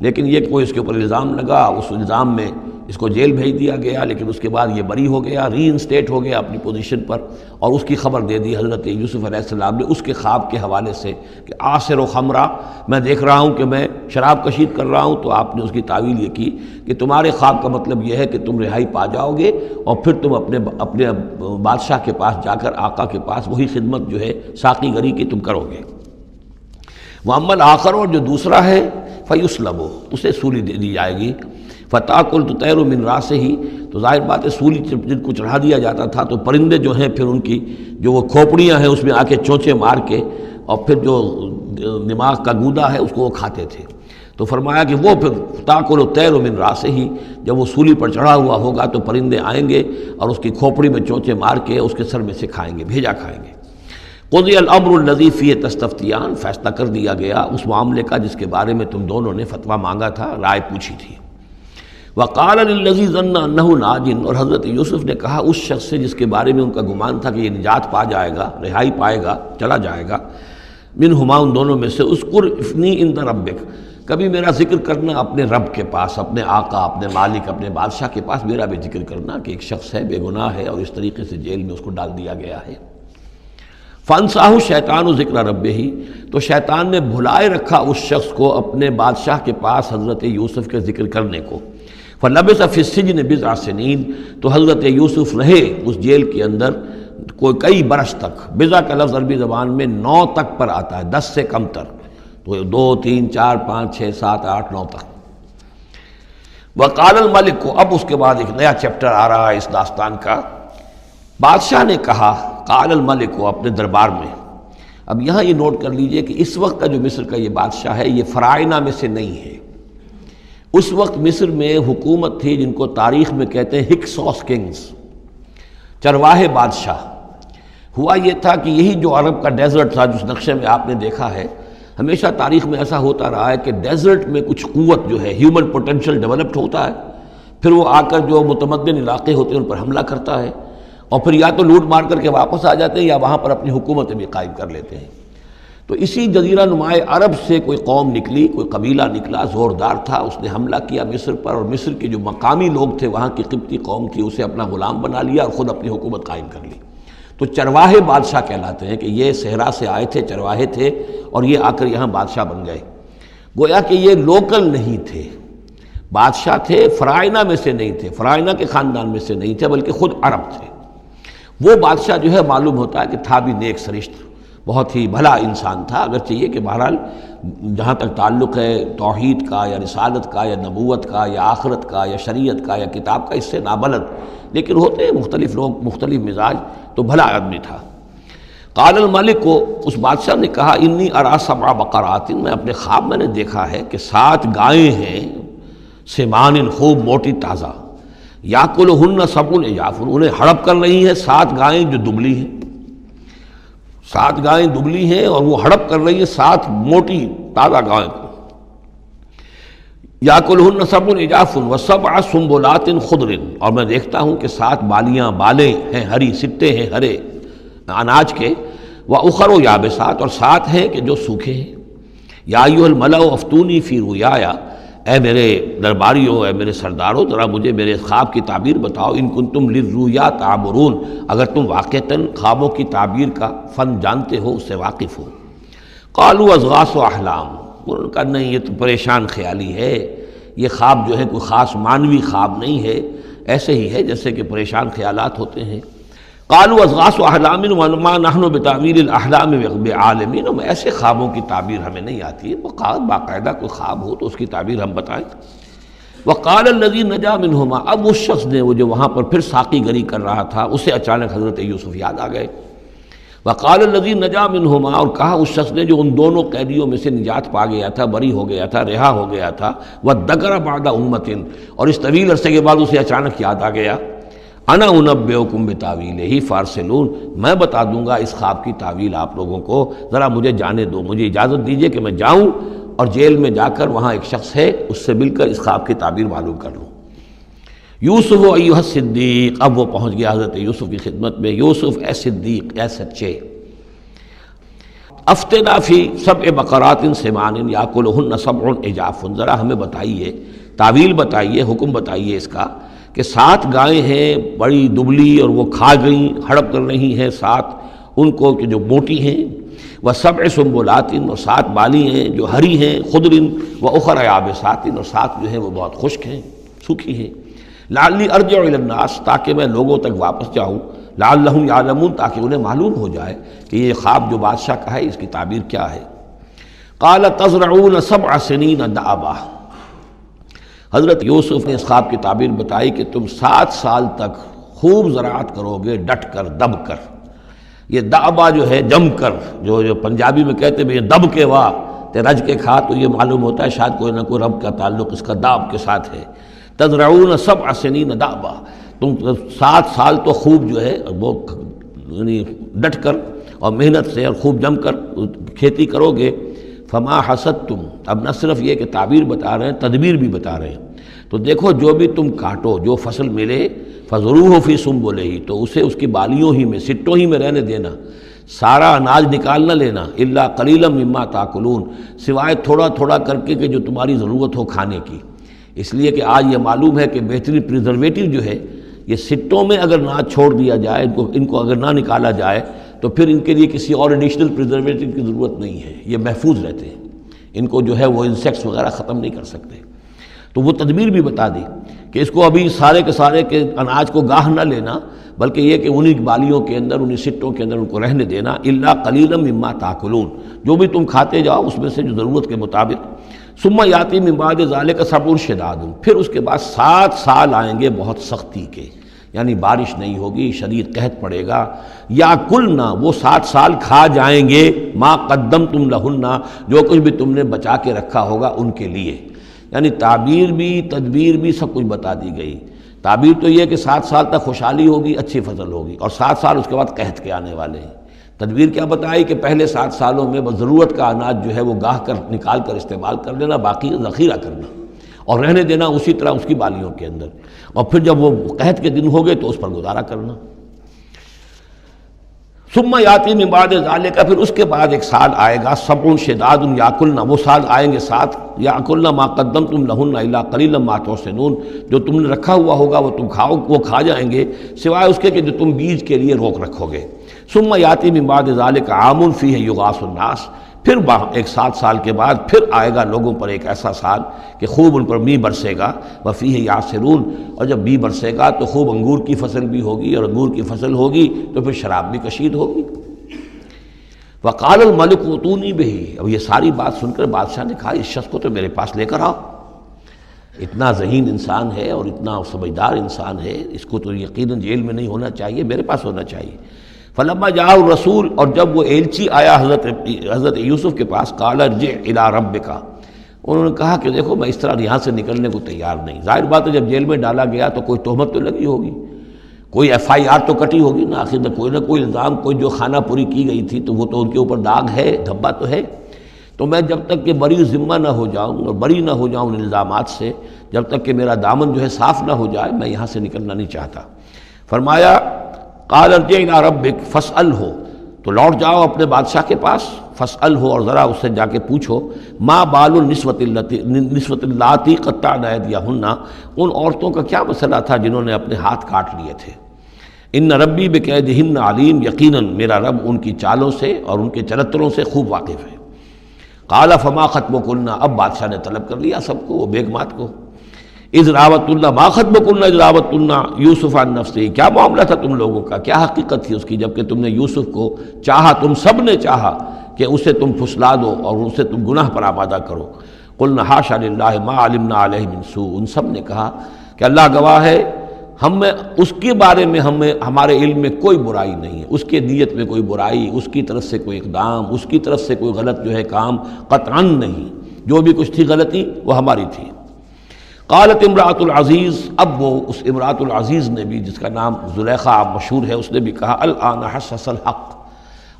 لیکن یہ کوئی اس کے اوپر الزام لگا، اس الزام میں اس کو جیل بھیج دیا گیا، لیکن اس کے بعد یہ بری ہو گیا، ری انسٹیٹ ہو گیا اپنی پوزیشن پر، اور اس کی خبر دے دی حضرت یوسف علیہ السلام نے اس کے خواب کے حوالے سے کہ عاصر و خمرہ، میں دیکھ رہا ہوں کہ میں شراب کشید کر رہا ہوں۔ تو آپ نے اس کی تعویل یہ کی کہ تمہارے خواب کا مطلب یہ ہے کہ تم رہائی پا جاؤ گے، اور پھر تم اپنے بادشاہ کے پاس جا کر، آقا کے پاس وہی خدمت جو ہے ساقی گری کی تم کرو گے۔ وَأَمَّا الْآخَرُ، اور جو دوسرا ہے، فَيُسْلَبُ، اسے سولی دے دی جائے گی۔ فَتَأْكُلُ الطَّيْرُ مِنْ رَأْسِهِ، تو ظاہر بات ہے سولی جن کو چڑھا دیا جاتا تھا تو پرندے جو ہیں پھر ان کی جو وہ کھوپڑیاں ہیں اس میں آ کے چونچے مار کے، اور پھر جو دماغ کا گودا ہے اس کو وہ کھاتے تھے۔ تو فرمایا کہ وہ پھر تَأْكُلُ الطَّيْرُ مِنْ رَأْسِهِ، جب وہ سولی پر چڑھا ہوا ہوگا تو پرندے آئیں گے اور اس کی کھوپڑی میں چونچے مار کے اس کے سر میں سے کھائیں گے، بھیجا کھائیں گے۔ قضی الامر الذی فیہ تستفتیان، فیصلہ کر دیا گیا اس معاملے کا جس کے بارے میں تم دونوں نے فتویٰ مانگا تھا، رائے پوچھی تھی۔ وقال للذی ظن انہ ناج، اور حضرت یوسف نے کہا اس شخص سے جس کے بارے میں ان کا گمان تھا کہ یہ نجات پا جائے گا، رہائی پائے گا، چلا جائے گا، منہما، ان دونوں میں سے، اذکر افنی عند ربک، کبھی میرا ذکر کرنا اپنے رب کے پاس، اپنے آقا، اپنے مالک، اپنے بادشاہ کے پاس میرا بھی ذکر کرنا کہ ایک شخص ہے بے گناہ ہے اور اس طریقے سے جیل میں اس کو ڈال دیا گیا ہے۔ فَأَنسَاهُ الشَّيْطَانُ ذِكْرَ رَبِّهِ، تو شیطان نے بھلائے رکھا اس شخص کو اپنے بادشاہ کے پاس حضرت یوسف کے ذکر کرنے کو۔ فَلَبِثَ فِي السِّجْنِ بِضْعَ سِنِينَ، تو حضرت یوسف رہے اس جیل کے اندر کوئی کئی برس تک۔ بضع کا لفظ عربی زبان میں 9 تک پر آتا ہے، 10 سے کم تر، تو 2 3 4 5 6 7 8 9 تک۔ وقال الملک کو، اب اس کے بعد ایک نیا چیپٹر آ رہا ہے اس داستان کا۔ بادشاہ نے کہا، قال الملک کو، اپنے دربار میں۔ اب یہاں یہ نوٹ کر لیجئے کہ اس وقت کا جو مصر کا یہ بادشاہ ہے یہ فرائضہ میں سے نہیں ہے۔ اس وقت مصر میں حکومت تھی جن کو تاریخ میں کہتے ہیں ہکسوس کنگز، چرواہے بادشاہ۔ ہوا یہ تھا کہ یہی جو عرب کا ڈیزرٹ تھا جس نقشے میں آپ نے دیکھا ہے، ہمیشہ تاریخ میں ایسا ہوتا رہا ہے کہ ڈیزرٹ میں کچھ قوت جو ہے، ہیومن پوٹینشل ڈیولپڈ ہوتا ہے، پھر وہ آ کر جو متمدن علاقے ہوتے ہیں ان پر حملہ کرتا ہے، اور پھر یا تو لوٹ مار کر کے واپس آ جاتے ہیں یا وہاں پر اپنی حکومتیں بھی قائم کر لیتے ہیں۔ تو اسی جزیرہ نمائے عرب سے کوئی قوم نکلی، کوئی قبیلہ نکلا، زوردار تھا، اس نے حملہ کیا مصر پر، اور مصر کے جو مقامی لوگ تھے، وہاں کی قبطی قوم تھی، اسے اپنا غلام بنا لیا اور خود اپنی حکومت قائم کر لی۔ تو چرواہے بادشاہ کہلاتے ہیں کہ یہ صحرا سے آئے تھے، چرواہے تھے، اور یہ آ کر یہاں بادشاہ بن گئے۔ گویا کہ یہ لوکل نہیں تھے، بادشاہ تھے، فرائضہ میں سے نہیں تھے، فرائضہ کے خاندان میں سے نہیں تھے، بلکہ خود عرب تھے۔ وہ بادشاہ جو ہے معلوم ہوتا ہے کہ تھا بھی نیک سرشت، بہت ہی بھلا انسان تھا، اگرچہ یہ کہ بہرحال جہاں تک تعلق ہے توحید کا یا رسالت کا یا نبوت کا یا آخرت کا یا شریعت کا یا کتاب کا، اس سے نابلد، لیکن ہوتے ہیں مختلف لوگ، مختلف مزاج، تو بھلا آدمی تھا۔ قال الملک کو، اس بادشاہ نے کہا، انی ارا سبع بقرات، میں اپنے خواب میں نے دیکھا ہے کہ 7 گائیں ہیں، سمان، خوب موٹی تازہ، یاکلہن سبع عجاف، انہیں ہڑپ کر رہی ہیں 7 گائیں جو دبلی ہیں، 7 گائیں دبلی ہیں اور وہ ہڑپ کر رہی ہیں 7 موٹی تازہ گائیں کو۔ یاکلہن سبع عجاف وسبع سنبلات خضر، اور میں دیکھتا ہوں کہ 7 بالیں ہیں ہری، سٹے ہیں ہرے اناج کے، واخر یابسات، اور 7 ہیں کہ جو سوکھے ہیں۔ یا ایھا الملأ افتونی فی رؤیایا، اے میرے درباریوں، اے میرے سرداروں، ذرا مجھے میرے خواب کی تعبیر بتاؤ، ان کنتم للرؤیا تعبرون، اگر تم واقعتاً خوابوں کی تعبیر کا فن جانتے ہو، اس سے واقف ہو۔ قالوا اضغاث احلام، انہوں نے کہا نہیں یہ تو پریشان خیالی ہے، یہ خواب جو ہے کوئی خاص معنوی خواب نہیں ہے، ایسے ہی ہے جیسے کہ پریشان خیالات ہوتے ہیں۔ قالوا اضغاث احلام وما نحن بتاویل الاحلام بعالمین، ایسے خوابوں کی تعبیر ہمیں نہیں آتی ہے، باقاعدہ کوئی خواب ہو تو اس کی تعبیر ہم بتائیں۔ وقال الذی نجا منہما، اب اس شخص نے، وہ جو وہاں پر پھر ساقی گری کر رہا تھا، اسے اچانک حضرت یوسف یاد آ گئے۔ وقال الذی نجا منہما، اور کہا اس شخص نے جو ان دونوں قیدیوں میں سے نجات پا گیا تھا، بری ہو گیا تھا، رہا ہو گیا تھا، وذکر بعد امۃ، اور اس طویل عرصے کے بعد اسے اچانک یاد آ گیا، انا انبئکم بتاویلہ فارسلون، میں بتا دوں گا اس خواب کی تعویل آپ لوگوں کو، ذرا مجھے جانے دو، مجھے اجازت دیجئے کہ میں جاؤں اور جیل میں جا کر وہاں ایک شخص ہے اس سے مل کر اس خواب کی تعبیر معلوم کر لوں۔ یوسف ایھا الصدیق، اب وہ پہنچ گیا حضرت یوسف کی خدمت میں۔ یوسف اے صدیق، اے سچے، افتنا فی سبع بقرات سمان یاکلہن سبع عجاف، ذرا ہمیں بتائیے، تعویل بتائیے، حکم بتائیے اس کا کہ 7 گائیں ہیں بڑی دبلی اور وہ کھا گئیں، ہڑپ کر رہی ہیں، 7 ان کو کہ جو موٹی ہیں، وسبع سنبلات، اور 7 بالی ہیں جو ہری ہیں، خضر واخر یابسات، اور 7 جو ہیں وہ بہت خشک ہیں، سوکھی ہیں، لعلی ارجع الی الناس، تاکہ میں لوگوں تک واپس جاؤں، لعلہم یعلمون، تاکہ انہیں معلوم ہو جائے کہ یہ خواب جو بادشاہ کا ہے اس کی تعبیر کیا ہے۔ قال تزرعون 7 سنین دأبا، حضرت یوسف نے اس خواب کی تعبیر بتائی کہ تم 7 سال تک خوب زراعت کرو گے، ڈٹ کر، دب کر۔ یہ دأبا جو ہے جم کر، جو پنجابی میں کہتے ہیں یہ دب کے واہ تے رج کے کھا، تو یہ معلوم ہوتا ہے شاید کوئی نہ کوئی رب کا تعلق اس کا داب کے ساتھ ہے۔ تزرعون 7 سنین دأبا، تم 7 سال تو خوب جو ہے وہ یعنی ڈٹ کر اور محنت سے اور خوب جم کر کھیتی کرو گے۔ فما حصدتم، اب نہ صرف یہ کہ تعبیر بتا رہے ہیں، تدبیر بھی بتا رہے ہیں، تو دیکھو جو بھی تم کاٹو، جو فصل ملے، فضروہ فی سنبلہ، تو اسے اس کی بالیوں ہی میں، سٹوں ہی میں رہنے دینا، سارا اناج نکال نہ لینا، الا قلیلا مما تاکلون، سوائے تھوڑا تھوڑا کر کے کہ جو تمہاری ضرورت ہو کھانے کی۔ اس لیے کہ آج یہ معلوم ہے کہ بہترین پریزرویٹو جو ہے یہ سٹوں میں اگر نہ چھوڑ دیا جائے، ان کو اگر نہ نکالا جائے تو پھر ان کے لیے کسی اور ایڈیشنل پریزرویٹو کی ضرورت نہیں ہے، یہ محفوظ رہتے ہیں، ان کو جو ہے وہ انسیکٹس وغیرہ ختم نہیں کر سکتے۔ تو وہ تدبیر بھی بتا دی کہ اس کو ابھی سارے کے سارے کے اناج کو گاہ نہ لینا، بلکہ یہ کہ انہی بالیوں کے اندر، انہی سٹوں کے اندر ان کو رہنے دینا، الا قلیلا مما تاکلون، جو بھی تم کھاتے جاؤ اس میں سے جو ضرورت کے مطابق۔ ثم یاتی من بعد ذلک سبع شداد، پھر اس کے بعد 7 سال آئیں گے بہت سختی کے، یعنی بارش نہیں ہوگی، شدید قحط پڑے گا۔ یا کلنا، وہ 7 سال کھا جائیں گے، ما قدمتم لہن، جو کچھ بھی تم نے بچا کے رکھا ہوگا ان کے لیے۔ یعنی تعبیر بھی، تدبیر بھی، سب کچھ بتا دی گئی۔ تعبیر تو یہ کہ 7 سال تک خوشحالی ہوگی، اچھی فصل ہوگی، اور 7 سال اس کے بعد قحط کے آنے والے ہیں۔ تدبیر کیا بتائی کہ پہلے 7 سالوں میں بس ضرورت کا اناج جو ہے وہ گاہ کر نکال کر استعمال کر لینا، باقی ذخیرہ کرنا اور رہنے دینا اسی طرح اس کی بالیوں کے اندر، اور پھر جب وہ قحط کے دن ہو گئے تو اس پر گزارا کرنا۔ ثم یاتی من بعد ذلک، پھر اس کے بعد ایک سال آئے گا، سبع شداد یاکلن، وہ سال آئیں گے 7، یاکلن ما قدمتم لہن الا قلیلا ما تحسنون، جو تم نے رکھا ہوا ہوگا وہ تم کھاؤ، وہ کھا جائیں گے، سوائے اس کے کہ جو تم بیج کے لیے روک رکھو گے۔ ثم یاتی من بعد ذلک عام فیہ یغاث الناس، پھر ایک 7 سال کے بعد پھر آئے گا لوگوں پر ایک ایسا سال کہ خوب ان پر می برسے گا، وفیہ یعصرون، اور جب می برسے گا تو خوب انگور کی فصل بھی ہوگی، اور انگور کی فصل ہوگی تو پھر شراب بھی کشید ہوگی۔ وقال الملک اوتونی بہ، اب یہ ساری بات سن کر بادشاہ نے کہا اس شخص کو تو میرے پاس لے کر آؤ، اتنا ذہین انسان ہے اور اتنا سمجھدار انسان ہے، اس کو تو یقیناً جیل میں نہیں ہونا چاہیے، میرے پاس ہونا چاہیے۔ فلما جاء الرسول، اور جب وہ ایلچی آیا حضرت یوسف کے پاس، قال ارجع الی ربک، انہوں نے کہا کہ دیکھو میں اس طرح یہاں سے نکلنے کو تیار نہیں۔ ظاہر بات ہے جب جیل میں ڈالا گیا تو کوئی تہمت تو لگی ہوگی، کوئی FIR تو کٹی ہوگی نا، آخر میں کوئی نہ کوئی الزام، کوئی جو خانہ پوری کی گئی تھی تو وہ تو ان کے اوپر داغ ہے، دھبا تو ہے۔ تو میں جب تک کہ بری ذمہ نہ ہو جاؤں اور بری نہ ہو جاؤں ان الزامات سے، جب تک کہ میرا دامن جو ہے صاف نہ ہو جائے، میں یہاں سے نکلنا نہیں چاہتا۔ فرمایا قال ارجع الی ربک فاسألہ، تو لوٹ جاؤ اپنے بادشاہ کے پاس، فاسألہ، اور ذرا اس سے جا کے پوچھو، ما بال النسوۃ اللاتی قطعن ایدیہن، ان عورتوں کا کیا مسئلہ تھا جنہوں نے اپنے ہاتھ کاٹ لیے تھے۔ ان ربی بکیدہن علیم، یقیناً میرا رب ان کی چالوں سے اور ان کے چرتروں سے خوب واقف ہے۔ قال فما خطبکن، اب بادشاہ نے طلب کر لیا سب کو، وہ بیگمات کو، اذ راوتن، ما خطبکن اذ راوتن یوسف عن نفسہ، کیا معاملہ تھا تم لوگوں کا، کیا حقیقت تھی اس کی جب کہ تم نے یوسف کو چاہا، تم سب نے چاہا کہ اسے تم پھسلا دو اور اسے تم گناہ پر آمادہ کرو۔ قلنا حاشا للہ ما علمنا علیہ من سوء، ان سب نے کہا کہ اللہ گواہ ہے، ہم میں اس کے بارے میں ہمارے علم میں کوئی برائی نہیں ہے، اس کے نیت میں کوئی برائی، اس کی طرف سے کوئی اقدام، اس کی طرف سے کوئی غلط جو ہے کام قطعاً نہیں، جو بھی کچھ تھی غلطی وہ ہماری تھی۔ قالت امرأۃ العزیز، اب وہ اس امرأۃ العزیز نے بھی، جس کا نام زلیخا مشہور ہے، اس نے بھی کہا الآن حسس الحق،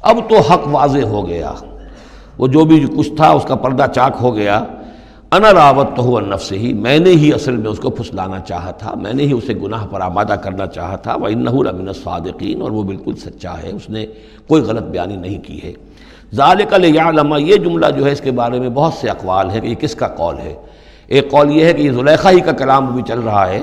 اب تو حق واضح ہو گیا، وہ جو بھی کچھ تھا اس کا پردہ چاک ہو گیا، انا راوتہ عن نفسہ، میں نے ہی اصل میں اس کو پھسلانا چاہا تھا، میں نے ہی اسے گناہ پر آمادہ کرنا چاہا تھا، وَإِنَّهُ لَمِنَ الصَّادِقِينَ، اور وہ بالکل سچا ہے، اس نے کوئی غلط بیانی نہیں کی ہے۔ ذَلِكَ لِيَعْلَمَ، یہ جملہ جو ہے اس کے بارے میں بہت سے اقوال ہیں کہ یہ کس کا قول ہے۔ ایک قول یہ ہے کہ یہ زلیخا ہی کا کلام بھی چل رہا ہے،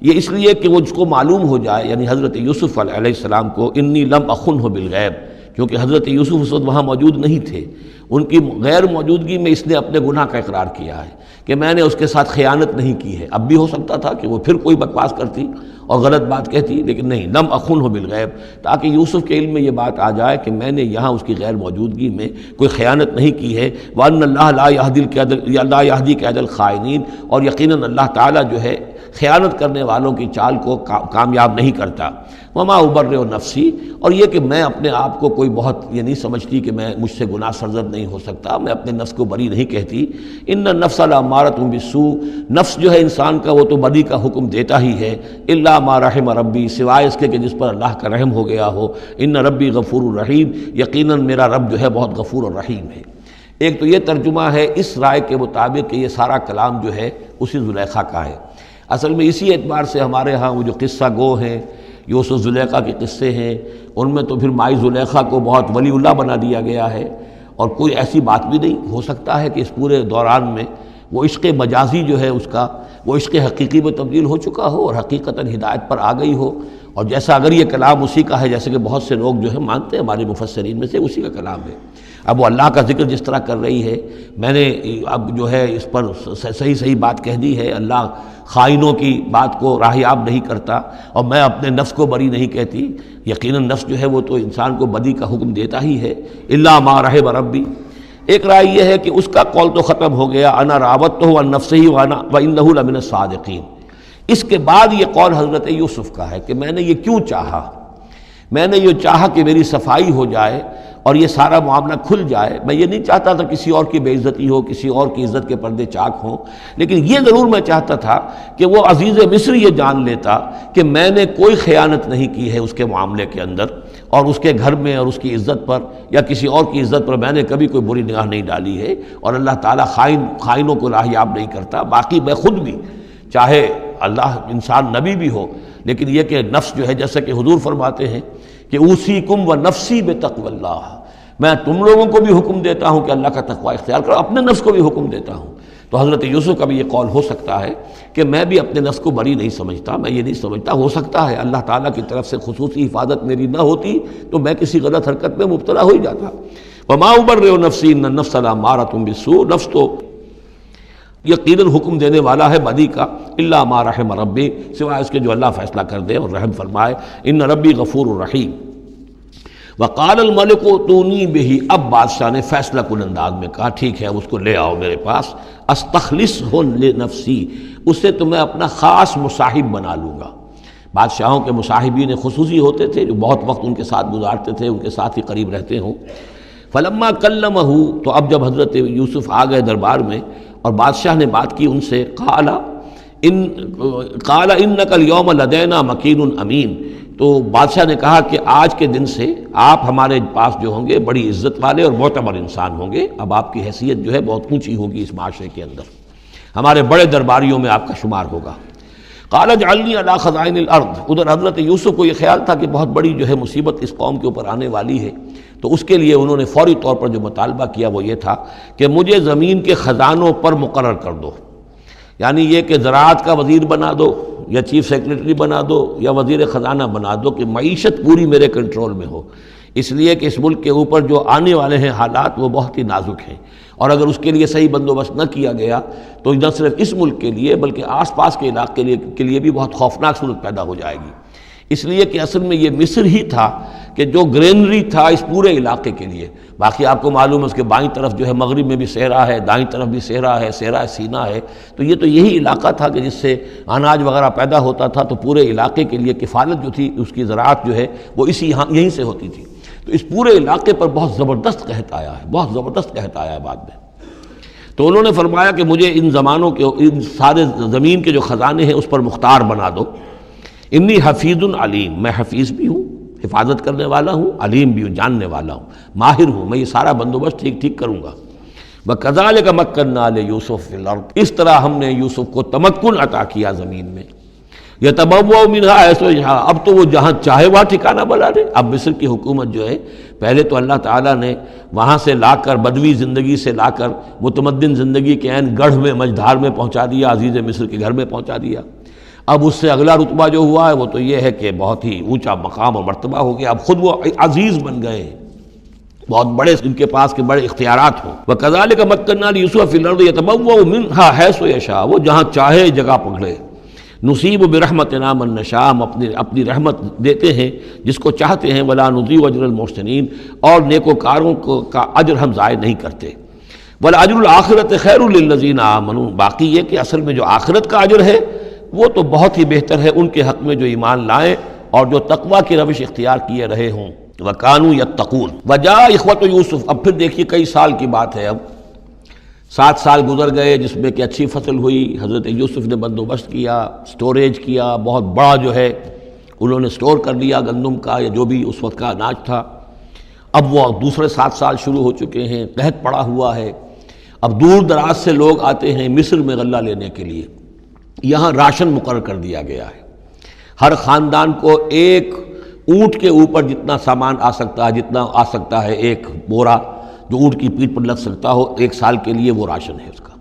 یہ اس لیے کہ وہ اس کو معلوم ہو جائے، یعنی حضرت یوسف علیہ السلام کو، انی لم اخنہ بالغیب، کیونکہ حضرت یوسف اس وقت وہاں موجود نہیں تھے، ان کی غیر موجودگی میں اس نے اپنے گناہ کا اقرار کیا ہے کہ میں نے اس کے ساتھ خیانت نہیں کی ہے۔ اب بھی ہو سکتا تھا کہ وہ پھر کوئی بکواس کرتی اور غلط بات کہتی، لیکن نہیں، لم اخنہ بالغیب، تاکہ یوسف کے علم میں یہ بات آ جائے کہ میں نے یہاں اس کی غیر موجودگی میں کوئی خیانت نہیں کی ہے۔ وَأَنَّ اللَّهَ لَا يَهْدِي كَيْدَ الْخَائِنِينَ، اور یقیناً اللہ تعالیٰ جو ہے خیانت کرنے والوں کی چال کو کامیاب نہیں کرتا۔ وما ابرئ نفسی، اور یہ کہ میں اپنے آپ کو کوئی بہت یہ نہیں سمجھتی کہ میں مجھ سے گناہ سرزد نہیں ہو سکتا، میں اپنے نفس کو بری نہیں کہتی۔ ان النفس لامارۃ بالسوء، نفس جو ہے انسان کا وہ تو بدی کا حکم دیتا ہی ہے، الا ما رحم ربی، سوائے اس کے کہ جس پر اللہ کا رحم ہو گیا ہو۔ ان ربی غفور الرحیم، یقیناً میرا رب جو ہے بہت غفور اور رحیم ہے۔ ایک تو یہ ترجمہ ہے اس رائے کے مطابق کہ یہ سارا کلام جو ہے اسی زلیخا کا ہے۔ اصل میں اسی اعتبار سے ہمارے ہاں وہ جو قصہ گو ہیں، یوسف زلیخا کے قصے ہیں، ان میں تو پھر مائی زلیخا کو بہت ولی اللہ بنا دیا گیا ہے، اور کوئی ایسی بات بھی نہیں ہو سکتا ہے کہ اس پورے دوران میں وہ عشق مجازی جو ہے اس کا وہ عشق حقیقی میں تبدیل ہو چکا ہو اور حقیقتاً ہدایت پر آ گئی ہو، اور جیسا اگر یہ کلام اسی کا ہے جیسے کہ بہت سے لوگ جو ہے مانتے ہیں ہمارے مفسرین میں سے، اسی کا کلام ہے۔ اب وہ اللہ کا ذکر جس طرح کر رہی ہے، میں نے اب جو ہے اس پر صحیح بات کہہ دی ہے، اللہ خائنوں کی بات کو راہیاب نہیں کرتا، اور میں اپنے نفس کو بری نہیں کہتی، یقیناً نفس جو ہے وہ تو انسان کو بدی کا حکم دیتا ہی ہے، الا ما رحم ربی۔ ایک رائے یہ ہے کہ اس کا قول تو ختم ہو گیا، انا راوتہ عن نفسہ وانہ لمن الصادقین۔ اس کے بعد یہ قول حضرت یوسف کا ہے کہ میں نے یہ کیوں چاہا، میں نے یہ چاہا کہ میری صفائی ہو جائے اور یہ سارا معاملہ کھل جائے۔ میں یہ نہیں چاہتا تھا کسی اور کی بے عزتی ہو، کسی اور کی عزت کے پردے چاک ہوں، لیکن یہ ضرور میں چاہتا تھا کہ وہ عزیز مصر یہ جان لیتا کہ میں نے کوئی خیانت نہیں کی ہے اس کے معاملے کے اندر، اور اس کے گھر میں اور اس کی عزت پر یا کسی اور کی عزت پر میں نے کبھی کوئی بری نگاہ نہیں ڈالی ہے، اور اللہ تعالیٰ خائنوں کو راہیاب نہیں کرتا۔ باقی میں خود بھی، چاہے اللہ انسان نبی بھی ہو، لیکن یہ کہ نفس جو ہے جیسا کہ حضور فرماتے ہیں کہ اوصیکم و نفسی بتقوی اللہ، میں تم لوگوں کو بھی حکم دیتا ہوں کہ اللہ کا تقوی اختیار کرو، اپنے نفس کو بھی حکم دیتا ہوں۔ تو حضرت یوسف کا بھی یہ قول ہو سکتا ہے کہ میں بھی اپنے نفس کو بری نہیں سمجھتا، میں یہ نہیں سمجھتا، ہو سکتا ہے اللہ تعالیٰ کی طرف سے خصوصی حفاظت میری نہ ہوتی تو میں کسی غلط حرکت میں مبتلا ہو ہی جاتا۔ وما ابرئ نفسی ان النفس لامارۃ بالسوء، نفس تو یقیناً حکم دینے والا ہے بدی کا، الا ما رحم ربی، سوائے اس کے جو اللہ فیصلہ کر دے اور رحم فرمائے، ان ربی غفور الرحیم۔ وقال الملک اتونی بہ، اب بادشاہ نے فیصلہ کن انداز میں کہا ٹھیک ہے اس کو لے آؤ میرے پاس، استخلصہ لنفسی، اسے تو میں اپنا خاص مصاحب بنا لوں گا۔ بادشاہوں کے مصاحبین خصوصی ہوتے تھے جو بہت وقت ان کے ساتھ گزارتے تھے، ان کے ساتھ ہی قریب رہتے ہوں۔ فلما کلمہ، تو اب جب حضرت یوسف آ گئے دربار میں اور بادشاہ نے بات کی ان سے، قال انک اليوم لدینا مکین امین، تو بادشاہ نے کہا کہ آج کے دن سے آپ ہمارے پاس جو ہوں گے بڑی عزت والے اور معتبر انسان ہوں گے، اب آپ کی حیثیت جو ہے بہت اونچی ہوگی اس معاشرے کے اندر، ہمارے بڑے درباریوں میں آپ کا شمار ہوگا۔ قال اجعلنی علی خزائن الارض، ادھر حضرت یوسف کو یہ خیال تھا کہ بہت بڑی جو ہے مصیبت اس قوم کے اوپر آنے والی ہے، تو اس کے لیے انہوں نے فوری طور پر جو مطالبہ کیا وہ یہ تھا کہ مجھے زمین کے خزانوں پر مقرر کر دو، یعنی یہ کہ زراعت کا وزیر بنا دو یا چیف سیکریٹری بنا دو یا وزیر خزانہ بنا دو، کہ معیشت پوری میرے کنٹرول میں ہو، اس لیے کہ اس ملک کے اوپر جو آنے والے ہیں حالات وہ بہت ہی نازک ہیں، اور اگر اس کے لیے صحیح بندوبست نہ کیا گیا تو نہ صرف اس ملک کے لیے بلکہ آس پاس کے علاقے کے لیے بھی بہت خوفناک صورت پیدا ہو جائے گی۔ اس لیے کہ اصل میں یہ مصر ہی تھا کہ جو گرینری تھا اس پورے علاقے کے لیے، باقی آپ کو معلوم ہے اس کے بائیں طرف جو ہے مغرب میں بھی صحرا ہے، دائیں طرف بھی صحرا ہے، صحرا سینا ہے، تو یہ تو یہی علاقہ تھا کہ جس سے اناج وغیرہ پیدا ہوتا تھا، تو پورے علاقے کے لیے کفالت جو تھی اس کی زراعت جو ہے وہ یہیں سے ہوتی تھی، تو اس پورے علاقے پر بہت زبردست قحط آیا ہے، بہت زبردست قحط آیا ہے بعد میں۔ تو انہوں نے فرمایا کہ مجھے ان زمانوں کے ان سارے زمین کے جو خزانے ہیں اس پر مختار بنا دو، انی حفیظ علیم، میں حفیظ بھی ہوں، حفاظت کرنے والا ہوں، علیم بھی ہوں، جاننے والا ہوں، ماہر ہوں، میں یہ سارا بندوبست ٹھیک ٹھیک کروں گا۔ وَكَذَلِكَ مَكَّنَّا لِيُوسُفَ فِي الْأَرْضِ، اس طرح ہم نے یوسف کو تمکن عطا کیا زمین میں۔ يَتَبَوَّأُ مِنْهَا حَيْثُ يَشَاءُ، اب تو وہ جہاں چاہے وہاں ٹھکانہ بنا دے۔ اب مصر کی حکومت جو ہے، پہلے تو اللہ تعالیٰ نے وہاں سے لا کر بدوی زندگی سے لا کر متمدن زندگی کے عین گڑھ میں مجدھار میں پہنچا دیا، عزیز مصر کے گھر میں پہنچا دیا۔ اب اس سے اگلا رتبہ جو ہوا ہے وہ تو یہ ہے کہ بہت ہی اونچا مقام اور مرتبہ ہو گیا، اب خود وہ عزیز بن گئے ہیں، بہت بڑے ان کے پاس کے بڑے اختیارات ہوں۔ وَكَذَلِكَ مَكَّنَّا لِيُوسُفَ فِي الْأَرْضِ يَتَبَوَّأُ مِنْهَا حَيْثُ يَشَاءُ، وہ جہاں چاہے جگہ پکڑے۔ نصیب برحمتنا من نشاء، ہم اپنی رحمت دیتے ہیں جس کو چاہتے ہیں، ولا نضيع اجر المحسنین، اور نیکوکاروں کا اجر ہم ضائع نہیں کرتے۔ ولاجر الآخرۃ خیر للذین آمنوا، باقی یہ کہ اصل میں جو آخرت کا اجر ہے وہ تو بہت ہی بہتر ہے ان کے حق میں جو ایمان لائیں اور جو تقوی کی روش اختیار کیے رہے ہوں۔ وَكَانُوا يَتَّقُونَ۔ وَجَاءَ إِخْوَةُ یوسف، اب پھر دیکھیے کئی سال کی بات ہے، اب 7 سال گزر گئے جس میں کہ اچھی فصل ہوئی، حضرت یوسف نے بندوبست کیا، سٹوریج کیا، بہت بڑا جو ہے انہوں نے سٹور کر لیا گندم کا یا جو بھی اس وقت کا اناج تھا۔ اب وہ دوسرے 7 سال شروع ہو چکے ہیں، قحط پڑا ہوا ہے، اب دور دراز سے لوگ آتے ہیں مصر میں غلہ لینے کے لیے۔ یہاں راشن مقرر کر دیا گیا ہے، ہر خاندان کو ایک اونٹ کے اوپر جتنا سامان آ سکتا ہے، جتنا آ سکتا ہے ایک بورا جو اونٹ کی پیٹھ پر لگ سکتا ہو، 1 سال کے لیے وہ راشن ہے اس کا۔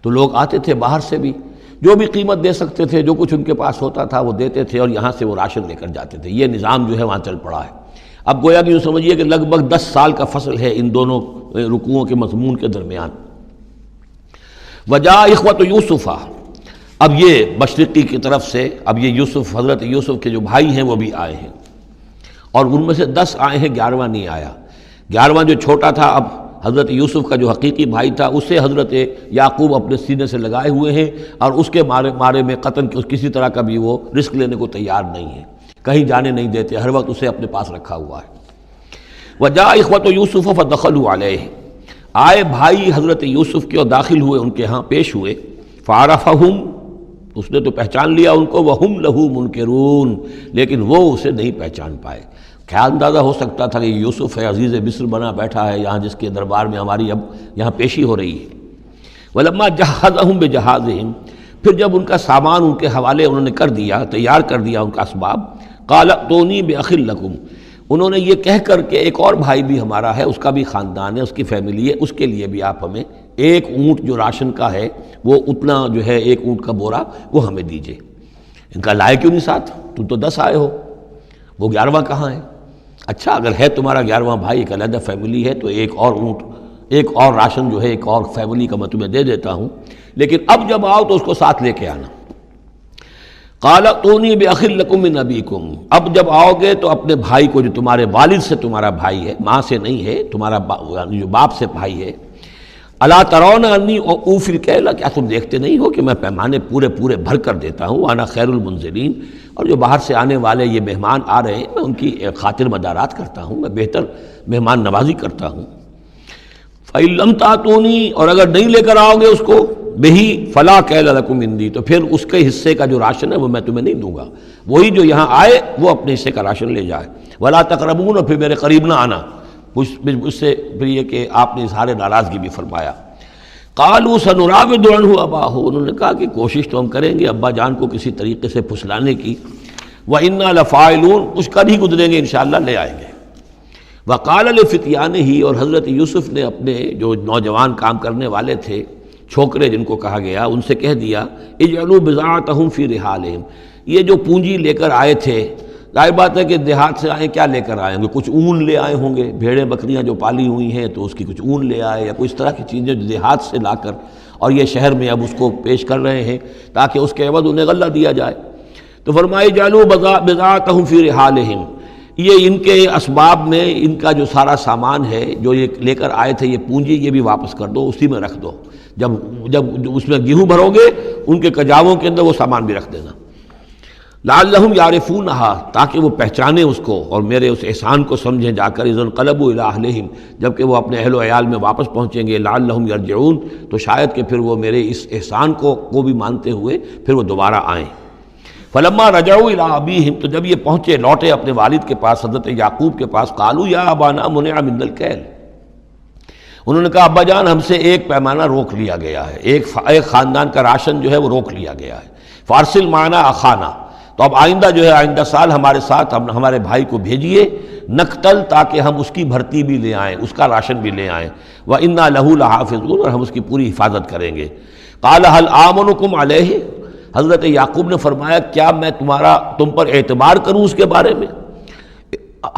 تو لوگ آتے تھے باہر سے بھی، جو بھی قیمت دے سکتے تھے، جو کچھ ان کے پاس ہوتا تھا وہ دیتے تھے اور یہاں سے وہ راشن لے کر جاتے تھے۔ یہ نظام جو ہے وہاں چل پڑا ہے۔ اب گویا کہ یوں سمجھیے کہ لگ بھگ 10 سال کا فصل ہے ان دونوں رکوعوں کے مضمون کے درمیان۔ وجاء اخوۃ یوسف، اب یہ مشرقی کی طرف سے اب یہ یوسف، حضرت یوسف کے جو بھائی ہیں وہ بھی آئے ہیں، اور ان میں سے 10 آئے ہیں، 11واں نہیں آیا۔ 11واں جو چھوٹا تھا، اب حضرت یوسف کا جو حقیقی بھائی تھا اسے حضرت یعقوب اپنے سینے سے لگائے ہوئے ہیں، اور اس کے مارے میں قتل کسی طرح کا بھی وہ رسک لینے کو تیار نہیں ہے، کہیں جانے نہیں دیتے، ہر وقت اسے اپنے پاس رکھا ہوا ہے۔ وجاء اخوۃ یوسف فدخلوا علیہ، آئے بھائی حضرت یوسف کے اور داخل ہوئے ان کے ہاں، پیش ہوئے۔ فعرفہم، اس نے تو پہچان لیا ان کو، وہم لہ منکرون، لیکن وہ اسے نہیں پہچان پائے۔ کیا اندازہ ہو سکتا تھا کہ یوسف ہے، عزیز مصر بنا بیٹھا ہے یہاں، جس کے دربار میں ہماری اب یہاں پیشی ہو رہی ہے۔ ولما جہزہم بجہازہم، پھر جب ان کا سامان ان کے حوالے انہوں نے کر دیا، تیار کر دیا ان کا اسباب، قال ائتونی بأخ لکم، انہوں نے یہ کہہ کر کہ ایک اور بھائی بھی ہمارا ہے، اس کا بھی خاندان ہے، اس کی فیملی ہے، اس کے لیے بھی آپ ہمیں 1 اونٹ جو راشن کا ہے وہ اتنا جو ہے 1 اونٹ کا بورا وہ ہمیں دیجئے۔ ان کا لائے کیوں نہیں ساتھ؟ تم تو 10 آئے ہو، وہ 11واں کہاں ہے؟ اچھا اگر ہے تمہارا 11واں بھائی، ایک علیحدہ فیملی ہے، تو 1 اور اونٹ، 1 اور راشن جو ہے 1 اور فیملی کا میں تمہیں دے دیتا ہوں، لیکن اب جب آؤ تو اس کو ساتھ لے کے آنا۔ قال ائتونی بأخ لکم من ابیکم، اب جب آؤ گے تو اپنے بھائی کو، جو تمہارے والد سے تمہارا بھائی ہے، ماں سے نہیں ہے، تمہارا جو باپ سے بھائی ہے، الا ترون انی اوفی الکیل، کیا تم دیکھتے نہیں ہو کہ میں پیمانے پورے بھر کر دیتا ہوں، وانا خیر المنزلین، اور جو باہر سے آنے والے یہ مہمان آ رہے ہیں میں ان کی خاطر مدارات کرتا ہوں، میں بہتر مہمان نوازی کرتا ہوں۔ فإن لم تأتونی، اور اگر نہیں لے کر آؤ گے اس کو، بہی فلا کیل لکم عندی، تو پھر اس کے حصے کا جو راشن ہے وہ میں تمہیں نہیں دوں گا، وہی جو یہاں آئے وہ اپنے حصے کا راشن لے جائے۔ ولا تقربون، اور پھر میرے قریب نہ آنا، اس سے پھر یہ کہ آپ نے اظہار ناراضگی بھی فرمایا۔ قالوا سنراود عنہ اباہ، انہوں نے کہا کہ کوشش تو ہم کریں گے ابا جان کو کسی طریقے سے پھسلانے کی، وإنا لفاعلون، کچھ کر ہی گزریں گے انشاءاللہ، لے آئیں گے۔ وقال لفتیانہ، اور حضرت یوسف نے اپنے جو نوجوان کام کرنے والے تھے، چھوکرے جن کو کہا گیا، ان سے کہہ دیا، اجعلوا بضاعتہم فی رحالہم، یہ جو پونجی لے کر آئے تھے، ظاہر بات ہے کہ دیہات سے آئے، کیا لے کر آئے ہوں گے؟ کچھ اون لے آئے ہوں گے، بھیڑیں بکریاں جو پالی ہوئی ہیں تو اس کی کچھ اون لے آئے، یا کوئی اس طرح کی چیزیں جو دیہات سے لا کر اور یہ شہر میں اب اس کو پیش کر رہے ہیں تاکہ اس کے عوض انہیں غلہ دیا جائے۔ تو فرمایا اجعلوا بضاعتہم فی رحالہم، یہ ان کے اسباب میں ان کا جو سارا سامان ہے جو یہ لے کر آئے تھے، یہ پونجی، یہ بھی واپس کر دو، اسی میں رکھ دو، جب اس میں گیہوں بھرو گے ان کے کجاووں کے اندر وہ سامان بھی رکھ دینا۔ لعلہم یعرفونہا، تاکہ وہ پہچانیں اس کو اور میرے اس احسان کو سمجھیں جا کر، اذ انقلبوا الی اہلہم، جب کہ وہ اپنے اہل و عیال میں واپس پہنچیں گے، لعلہم یرجعون، تو شاید کہ پھر وہ میرے اس احسان کو بھی مانتے ہوئے پھر وہ دوبارہ آئیں۔ فلما رجعوا الی ابیہم، تو جب یہ پہنچے لوٹے اپنے والد کے پاس، حضرت یعقوب کے پاس، قالوا یا ابانا منع منا الکیل، انہوں نے کہا ابا جان ہم سے ایک پیمانہ روک لیا گیا ہے، ایک خاندان کا راشن جو ہے وہ روک لیا گیا ہے، فارسل معنا اخانا، تو اب آئندہ جو ہے آئندہ سال ہمارے ساتھ ہمارے بھائی کو بھیجیے، نقتل، تاکہ ہم اس کی بھرتی بھی لے آئیں، اس کا راشن بھی لے آئیں، وَإِنَّا لَهُ لَحَافِظُونَ، اور ہم اس کی پوری حفاظت کریں گے۔ قَالَ هَلْ آمَنُكُمْ عَلَيْهِ، حضرت یعقوب نے فرمایا کیا میں تم پر اعتبار کروں اس کے بارے میں؟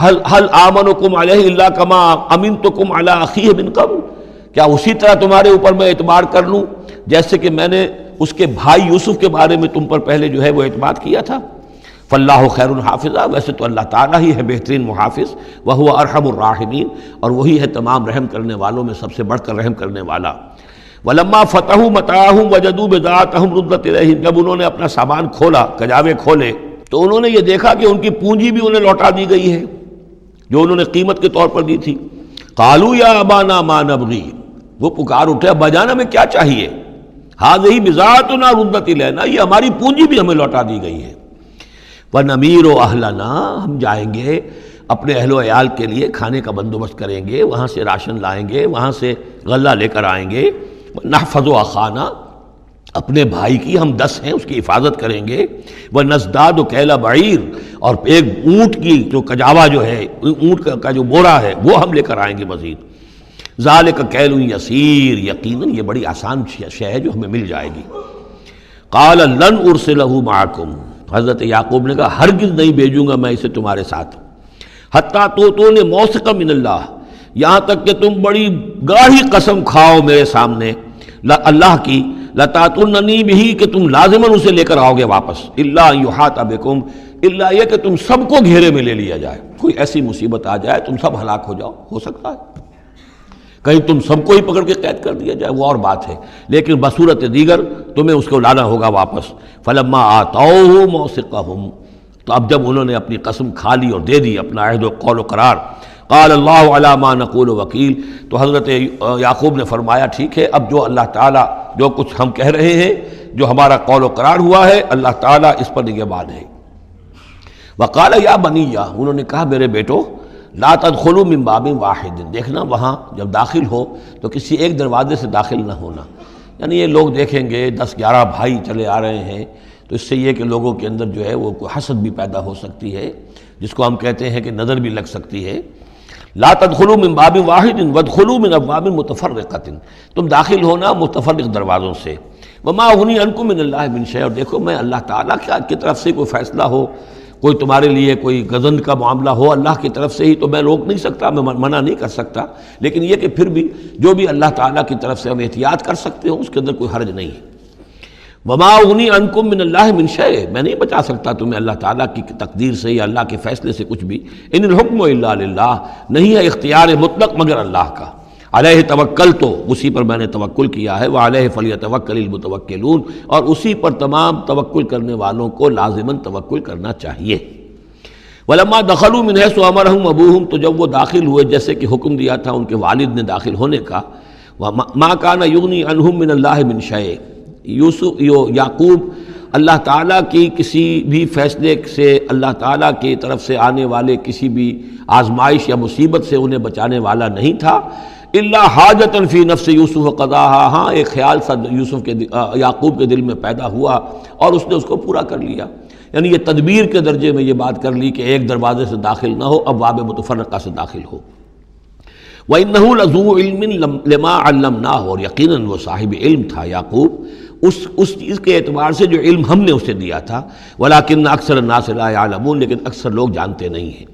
هَلْ آمَنُكُمْ عَلَيْهِ إِلَّا كَمَا أَمِنْتُكُمْ عَلَىٰ أَخِيهِ مِنْ قَبْلُ، کیا اسی طرح تمہارے اوپر میں اعتبار کر لوں جیسے کہ میں نے اس کے بھائی یوسف کے بارے میں تم پر پہلے جو ہے وہ اعتماد کیا تھا؟ فَاللَّهُ خَيْرٌ حَافِظًا، ویسے تو اللہ تعالیٰ ہی ہے بہترین محافظ، وَهُوَ أَرْحَمُ الرَّاحِمِينَ، اور وہی ہے تمام رحم کرنے والوں میں سب سے بڑھ کر رحم کرنے والا۔ وَلَمَّا فَتَحُوا مَتَاعَهُمْ وَجَدُوا بِضَاعَتَهُمْ رُدَّتْ إِلَيْهِمْ، جب انہوں نے اپنا سامان کھولا، کجاوے کھولے، تو انہوں نے یہ دیکھا کہ ان کی پونجی بھی انہیں لوٹا دی گئی ہے جو انہوں نے قیمت کے طور پر دی تھی۔ قَالُوا يَا أَبَانَا مَا نَبْغِي، وہ پکار اٹھے ابا جان ہمیں کیا چاہیے؟ هَذِهِ بِضَاعَتُنَا رُدَّتْ إِلَيْنَا، یہ ہماری پونجی بھی ہمیں لوٹا دی گئی ہے۔ وَنَمِيرُ أَهْلَنَا، ہم جائیں گے اپنے اہل و عیال کے لیے کھانے کا بندوبست کریں گے، وہاں سے راشن لائیں گے، وہاں سے غلہ لے کر آئیں گے۔ نحفظ أخانا، اپنے بھائی کی ہم 10 ہیں اس کی حفاظت کریں گے۔ وَنَزْدَادُ كَيْلَ بَعِيرٍ، اور ایک اونٹ کی جو کجاوا جو ہے، اونٹ کا جو بورا ہے وہ ہم لے کر آئیں گے مزید۔ ذَلِكَ كَيْلٌ يَسِيرٌ، یقیناً یہ بڑی آسان شے ہے جو ہمیں مل جائے گی۔ قَالَ لَنْ أُرْسِلَهُ مَعَكُمْ، حضرت یعقوب نے کہا ہرگز نہیں بھیجوں گا میں اسے تمہارے ساتھ، حتیٰ تؤتونی موثقا من اللہ، یہاں تک کہ تم بڑی گاڑھی قسم کھاؤ میرے سامنے اللہ کی، لتاتوننی بہ، کہ تم لازماً اسے لے کر آؤ گے واپس، الا ان یحاط بکم، الا یہ کہ تم سب کو گھیرے میں لے لیا جائے، کوئی ایسی مصیبت آ جائے تم سب ہلاک ہو جاؤ، ہو سکتا ہے کہیں تم سب کو ہی پکڑ کے قید کر دیا جائے، وہ اور بات ہے، لیکن بصورت دیگر تمہیں اس کو لانا ہوگا واپس۔ فلما آتوہ موثقہم، تو اب جب انہوں نے اپنی قسم کھا لی اور دے دی اپنا عہد و قول و قرار، قال اللہ علی ما نقول وکیل، تو حضرت یعقوب نے فرمایا ٹھیک ہے، اب جو اللہ تعالیٰ جو کچھ ہم کہہ رہے ہیں، جو ہمارا قول و قرار ہوا ہے، اللہ تعالیٰ اس پر نگہبان ہے۔ وقال یا بنی، انہوں نے کہا میرے بیٹو، لا تدخلوا من باب واحد، دیکھنا وہاں جب داخل ہو تو کسی ایک دروازے سے داخل نہ ہونا، یعنی یہ لوگ دیکھیں گے 10-11 بھائی چلے آ رہے ہیں تو اس سے یہ کہ لوگوں کے اندر جو ہے وہ کوئی حسد بھی پیدا ہو سکتی ہے، جس کو ہم کہتے ہیں کہ نظر بھی لگ سکتی ہے۔ لا تدخلوا من باب واحد وادخلوا من ابواب متفرقۃ، تم داخل ہونا متفرق دروازوں سے۔ وما اغنی عنکم من اللہ من شیء، اور دیکھو میں اللہ تعالیٰ کی طرف سے کوئی فیصلہ ہو، کوئی تمہارے لیے کوئی غضب کا معاملہ ہو اللہ کی طرف سے ہی، تو میں روک نہیں سکتا، میں منع نہیں کر سکتا، لیکن یہ کہ پھر بھی جو بھی اللہ تعالیٰ کی طرف سے ہم احتیاط کر سکتے ہوں اس کے اندر کوئی حرج نہیں ہے۔ وما اغنی عنکم من اللہ من شیء، میں نہیں بچا سکتا تمہیں اللہ تعالیٰ کی تقدیر سے یا اللہ کے فیصلے سے کچھ بھی۔ ان الحکم الا للہ، نہیں ہے اختیار مطلق مگر اللہ کا۔ علیہ توکلت، اسی پر میں نے توکل کیا ہے، وعلیہ فلیتوکل المتوکلون، اور اسی پر تمام توکل کرنے والوں کو لازماً توکل کرنا چاہیے۔ ولما دخلوا من حیث امرهم ابوہم، تو جب وہ داخل ہوئے جیسے کہ حکم دیا تھا ان کے والد نے داخل ہونے کا، ما کان یغنی عنہم من اللہ من شیء، یعقوب اللہ تعالیٰ کی کسی بھی فیصلے سے، اللہ تعالیٰ کی طرف سے آنے والے کسی بھی آزمائش یا مصیبت سے انہیں بچانے والا نہیں تھا، الا حاجۃ فی نفس یوسف قضاها، ہاں ایک خیال سا یعقوب کے دل میں پیدا ہوا اور اس نے اس کو پورا کر لیا، یعنی یہ تدبیر کے درجے میں یہ بات کر لی کہ ایک دروازے سے داخل نہ ہو، ابواب متفرقہ سے داخل ہو۔ وَإِنَّهُ لَذُو عِلْمٍ لِمَا عَلَّمْنَاهُ، اور یقیناً وہ صاحب علم تھا یعقوب اس چیز کے اعتبار سے جو علم ہم نے اسے دیا تھا، وَلَٰكِنَّ أَكْثَرَ النَّاسِ لَا يَعْلَمُونَ، لیکن اکثر لوگ جانتے نہیں ہیں۔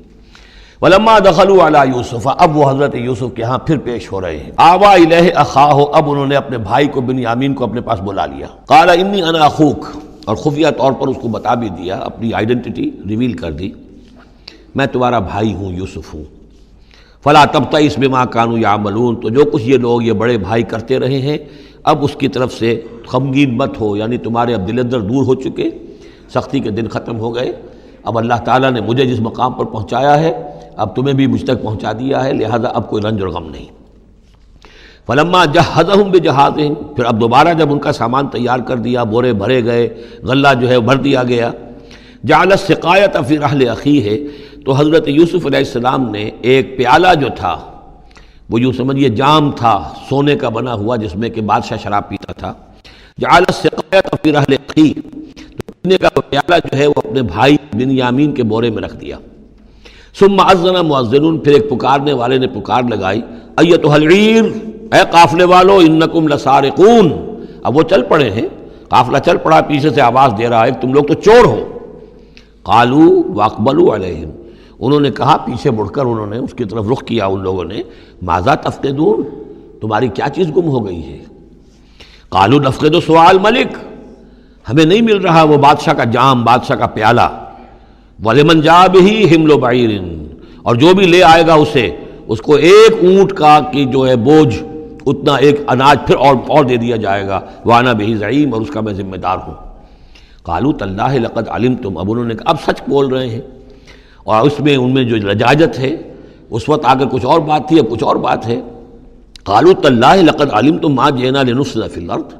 وَلَمَّا دَخَلُوا عَلَىٰ يُوسُفَ، اب وہ حضرت یوسف کے ہاں پھر پیش ہو رہے ہیں۔ آوَىٰ إِلَيْهِ أَخَاهُ، اب انہوں نے اپنے بھائی کو بنیامین کو اپنے پاس بلا لیا۔ قَالَ إِنِّي أَنَا أَخُوكَ، اور خفیہ طور پر اس کو بتا بھی دیا، اپنی آئیڈینٹی ریویل کر دی، میں تمہارا بھائی ہوں، یوسف ہوں۔ فلا تبتئس بما كانوا يعملون، تو جو کچھ یہ لوگ یہ بڑے بھائی کرتے رہے ہیں اب اس کی طرف سے غمگین مت ہو، یعنی تمہارے اب دل اندر دور ہو چکے، سختی کے دن ختم ہو گئے، اب اللہ تعالیٰ نے مجھے جس مقام پر پہنچایا ہے اب تمہیں بھی مجھ تک پہنچا دیا ہے، لہذا اب کوئی رنج اور غم نہیں۔ فلما جہزہم بجہازہم، پھر اب دوبارہ جب ان کا سامان تیار کر دیا، بورے بھرے گئے، غلہ جو ہے بھر دیا گیا، جعل السقایۃ فی رحل اخیہ، تو حضرت یوسف علیہ السلام نے ایک پیالہ جو تھا، وہ یوں سمجھیے جام تھا سونے کا بنا ہوا جس میں کہ بادشاہ شراب پیتا تھا، جعل السقایۃ فی رحل اخیہ، تو پینے کا پیالہ جو ہے وہ اپنے بھائی بنیامین کے بورے میں رکھ دیا۔ ثم اذن مؤذن، پھر ایک پکارنے والے نے پکار لگائی، ایتھا العیر، اے قافلے والو، انکم لسارقون، اب وہ چل پڑے ہیں، قافلہ چل پڑا، پیچھے سے آواز دے رہا ہے کہ تم لوگ تو چور ہو۔ قالوا واقبلوا علیہم، انہوں نے کہا، پیچھے مڑ کر انہوں نے اس کی طرف رخ کیا ان لوگوں نے، ماذا تفقدون، تمہاری کیا چیز گم ہو گئی ہے؟ قالوا نفقد سؤال ملک، ہمیں نہیں مل رہا وہ بادشاہ کا جام، بادشاہ کا پیالہ، وَلِمَنْ جَاءَ بِهِ حِمْلُ بَعِيرٍ، اور جو بھی لے آئے گا اسے، اس کو ایک اونٹ کا کی جو ہے بوجھ، اتنا ایک اناج پھر اور دے دیا جائے گا، وَأَنَا بِهِ زَعِيمٌ، اور اس کا میں ذمہ دار ہوں۔ قَالُوا تَاللَّهِ لَقَدْ عَلِمْتُمْ، اب انہوں نے کہا اب سچ بول رہے ہیں، اور اس میں ان میں جو لجاجت ہے، اس وقت آگے کچھ اور بات تھی، اب کچھ اور بات ہے۔ قَالُوا تَاللَّهِ لَقَدْ عَلِمْتُمْ مَا جِئْنَا لِنُفْسِدَ فِي الْأَرْضِ،